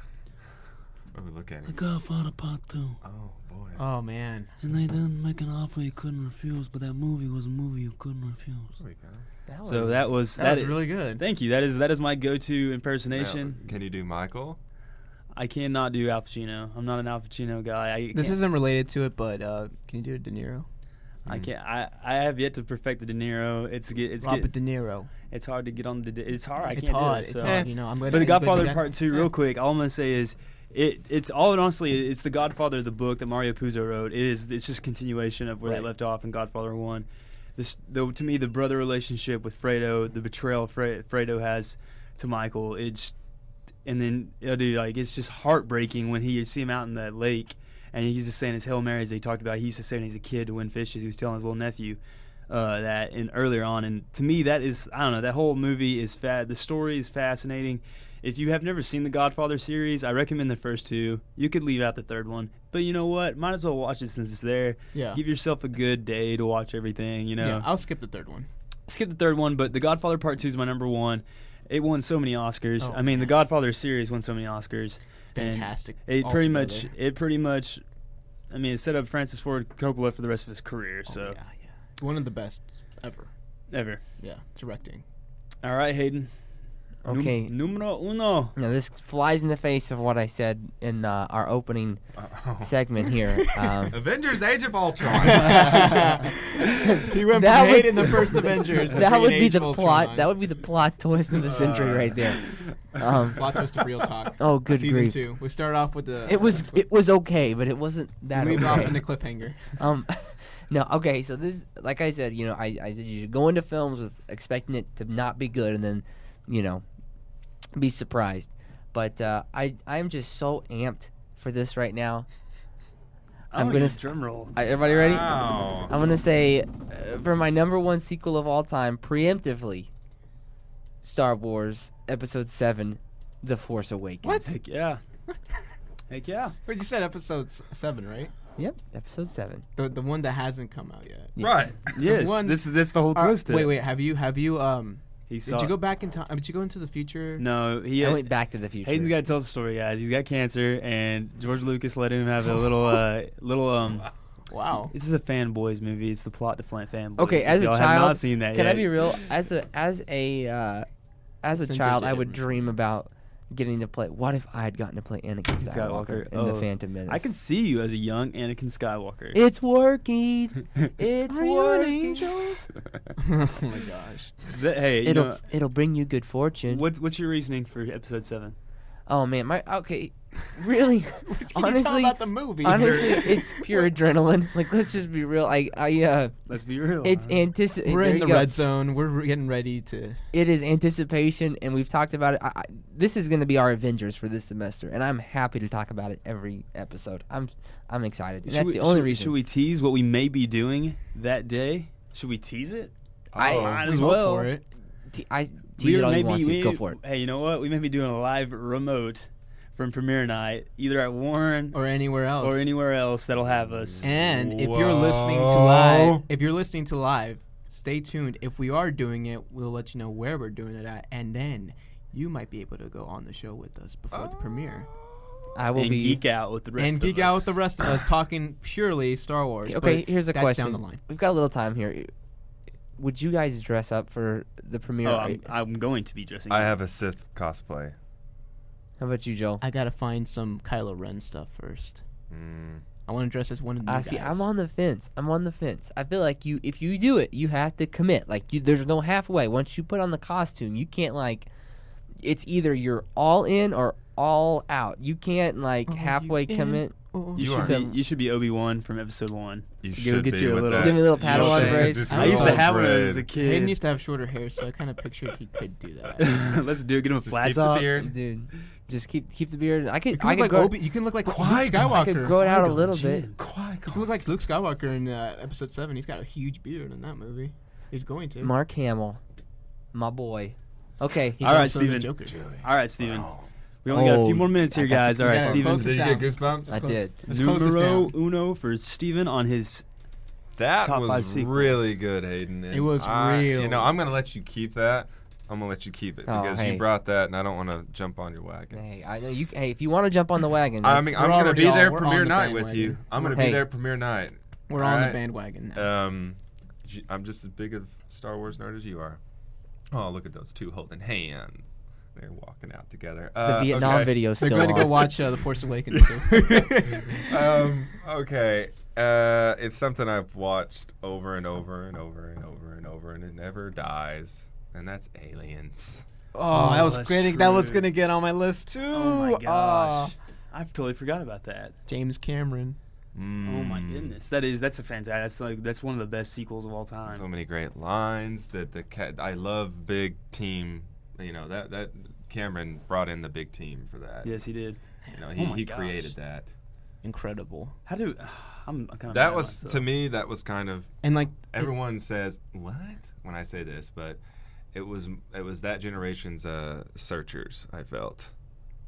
Oh, look at The him. Godfather Part 2. Oh, boy. Oh man. And they didn't make an offer you couldn't refuse, but that movie was a movie you couldn't refuse. There we go. So that was really good. Thank you. That is my go-to impersonation. Now, can you do Michael? I cannot do Al Pacino. I'm not an Al Pacino guy. This isn't related to it, but can you do De Niro? I can't. I have yet to perfect the De Niro. Robert De Niro. It's hard to get on the. It's hard. I It's can't hard. do it. It's So. hard. I'm But The Godfather Part 2, real quick. All I'm gonna say is, it's all honestly, it's The Godfather, the book that Mario Puzo wrote. It's just continuation of where they left off in Godfather 1. To me, the brother relationship with Fredo, the betrayal Fredo has to Michael, it's just heartbreaking when you see him out in that lake and he's just saying his Hail Marys that he talked about. He used to say when he was a kid to win fishes. He was telling his little nephew that earlier on. And to me, that is, I don't know, that whole movie is the story is fascinating. If you have never seen the Godfather series, I recommend the first two. You could leave out the third one. But you know what? Might as well watch it since it's there. Yeah. Give yourself a good day to watch everything, Yeah, I'll skip the third one. Skip the third one, but The Godfather Part 2 is my number one. It won so many Oscars. Oh, I mean, man. The Godfather series won so many Oscars. It's fantastic. It pretty altogether. much, I mean, it set up Francis Ford Coppola for the rest of his career. Oh, So yeah. One of the best ever. ever. Yeah, directing. All right, Hayden. Okay. Numero uno. Now this flies in the face of what I said in our opening segment here. Avengers: Age of Ultron. He went That from would- hate in the first Avengers. to that being would be Age the of plot. Ultron. That would be the plot twist of the century right there. Plot twist of Real Talk. Oh, good Season grief. 2. We start off with the. It was okay, but it wasn't that leave okay. off in the cliffhanger. No, okay. So this, like I said, I said you should go into films with expecting it to not be good, and then, be surprised. But I'm just so amped for this right now. I'm gonna drum roll. Everybody ready? Wow. I'm gonna say for my number one sequel of all time, preemptively, Star Wars Episode 7, The Force Awakens. What? Heck yeah. Heck yeah. But you said episode 7, right? Yep, Episode 7. The one that hasn't come out yet. Yes. Right. Yes. one- That's the whole twist. Wait. Have you He Did you go back in time? Did you go into the future? No, he. I went back to the future. Hayden's got to tell the story, guys. He's got cancer, and George Lucas let him have a little. Wow. This is a fanboys movie. It's the plot to fanboys. Okay, If as a y'all have child, not seen that can yet. I be real? As a Since child, you're I would Jim. dream about getting to play. What if I had gotten to play Anakin Skywalker in the Phantom Menace? I can see you as a young Anakin Skywalker. It's working. It's Are you an working. angel? Oh my gosh. Hey, It'll bring you good fortune. what's your reasoning for Episode 7? Oh man, really. Can you tell honestly, about the movie? honestly, it's pure adrenaline. Like, let's just be real. Let's be real. It's anticipation. we're in the red zone. We're getting ready to. It is anticipation, and we've talked about it. This is going to be our Avengers for this semester, and I'm happy to talk about it every episode. I'm excited, and that's the only reason. Should we tease what we may be doing that day? Should we tease it? I- Might we as hope well. for it. tease it all you want to. Go for it. Hey, you know what? We may be doing a live remote from premiere night, either at Warren or anywhere else. That'll have us. And if you're listening to live, stay tuned. If we are doing it, we'll let you know where we're doing it at, and then you might be able to go on the show with us before the premiere. I will geek out with the rest and of geek us. out with the rest of us, talking purely Star Wars. Okay, here's a question. Down the line. We've got a little time here. Would you guys dress up for the premiere? Oh, I'm going to be dressing I up. have a Sith cosplay. How about you, Joel? I gotta find some Kylo Ren stuff first. I want to dress as one of the new guys. See, I'm on the fence. I feel like if you do it, you have to commit. Like, there's no halfway. Once you put on the costume, you can't, like, it's either you're all in or all out. You can't, like, halfway commit. You should be Obi-Wan from episode 1. You should get be you a with little. that. Give me a little Padawan braid. I used to have one as a kid. Hayden used to have shorter hair, so I kind of pictured he could do that. Let's do it. Get him a flat Keep the top. beard. Dude, just keep the beard. You can look like Luke Skywalker. I could grow it out a little bit. You can look like Luke Skywalker in episode 7. He's got a huge beard in that movie. He's going to. Mark Hamill, my boy. Okay. He's All right, also the Steven. Joker. All right, Steven. We only got a few more minutes here, guys. All right, Yeah, Steven. close Did you down. get goosebumps? I did. Let's close this Numero down. uno for Steven on his. That Top 5 was sequels. really good, Hayden. And It was real. You know, I'm gonna let you keep that. I'm gonna let you keep it Oh, because hey. you brought that, and I don't want to jump on your wagon. Hey, I know you. Hey, if you want to jump on the wagon, I that's- mean, We're I'm gonna already be on- there we're premiere on the night with bandwagon. you. I'm gonna Hey. be there premiere night. We're All on the right? bandwagon now. I'm just as big of Star Wars nerd as you are. Oh, look at those two holding hands. They're walking out together. the Vietnam okay. video They're still going to go on. watch The Force Awakens too. Okay. It's something I've watched over and over and over and over and over, and it never dies. And that's Aliens. Oh, that was that's great. That was true. going to get on my list too. Oh my gosh. I totally forgot about that. James Cameron. Oh my goodness. That's a fantastic. That's one of the best sequels of all time. So many great lines that I love big team. You know that Cameron brought in the big team for that. Yes, he did. You know, Oh my he gosh. created that. Incredible. I'm kind of. That was to me. That was kind of. And like Everyone says what when I say this, but it was that generation's Searchers. I felt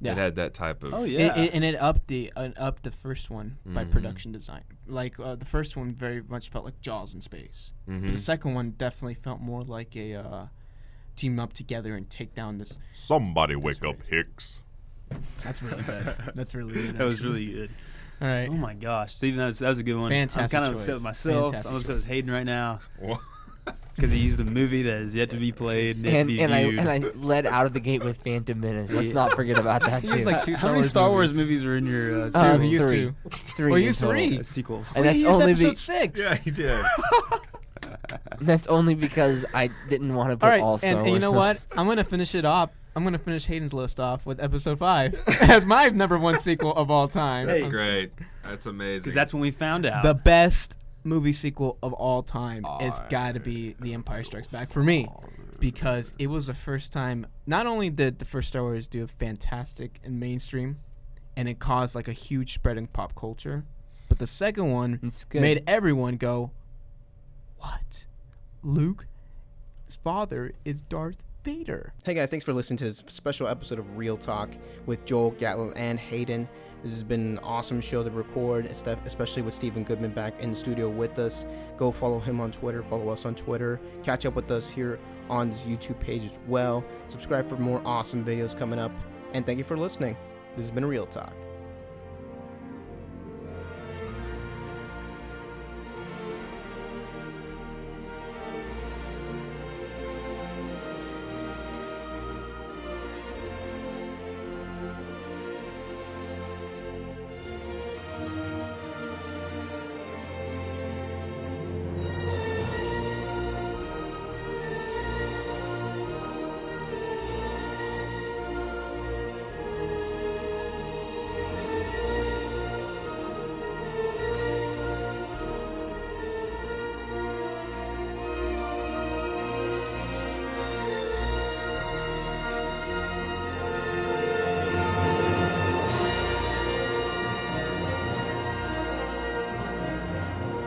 Yeah. it had that type of. Oh yeah. and it upped the first one by production design. Like the first one very much felt like Jaws in space. But the second one definitely felt more like a team up together and take down this. Somebody wake up, Hicks. That's really good. That's really good. That was actually. really good. All right. Oh my gosh, Steven, that was a good one. Fantastic I'm kind of choice. upset with myself. Fantastic I'm upset choice. with Hayden right now What? because he used the movie that is yet to be played yet to be and viewed. I led out of the gate with Phantom Menace. Let's not forget about that He too. was like two How many Star Wars movies were in your Two, he used three. to. Three. Well, he in used total. three. sequels? And that's he used only episode 6. Yeah, he did. That's only because I didn't want to put All right, all Star and Wars. you know what? I'm gonna finish it up. I'm gonna finish Hayden's list off with episode 5 as my number 1 sequel of all time. That's great. That's amazing. Because that's when we found out. The best movie sequel of all time. It's got to be The Empire Strikes Back for me, because it was the first time. Not only did the first Star Wars do fantastic and mainstream, and it caused like a huge spread in pop culture, but the second one It's good. made everyone go, "What? Luke's father is Darth Vader." Hey guys, thanks for listening to this special episode of Real Talk with Joel, Gatlin, and Hayden. This has been an awesome show to record, especially with Stephen Goodman back in the studio with us. Go follow him on Twitter, follow us on Twitter, catch up with us here on this YouTube page as well. Subscribe for more awesome videos coming up, and thank you for listening. This has been Real Talk.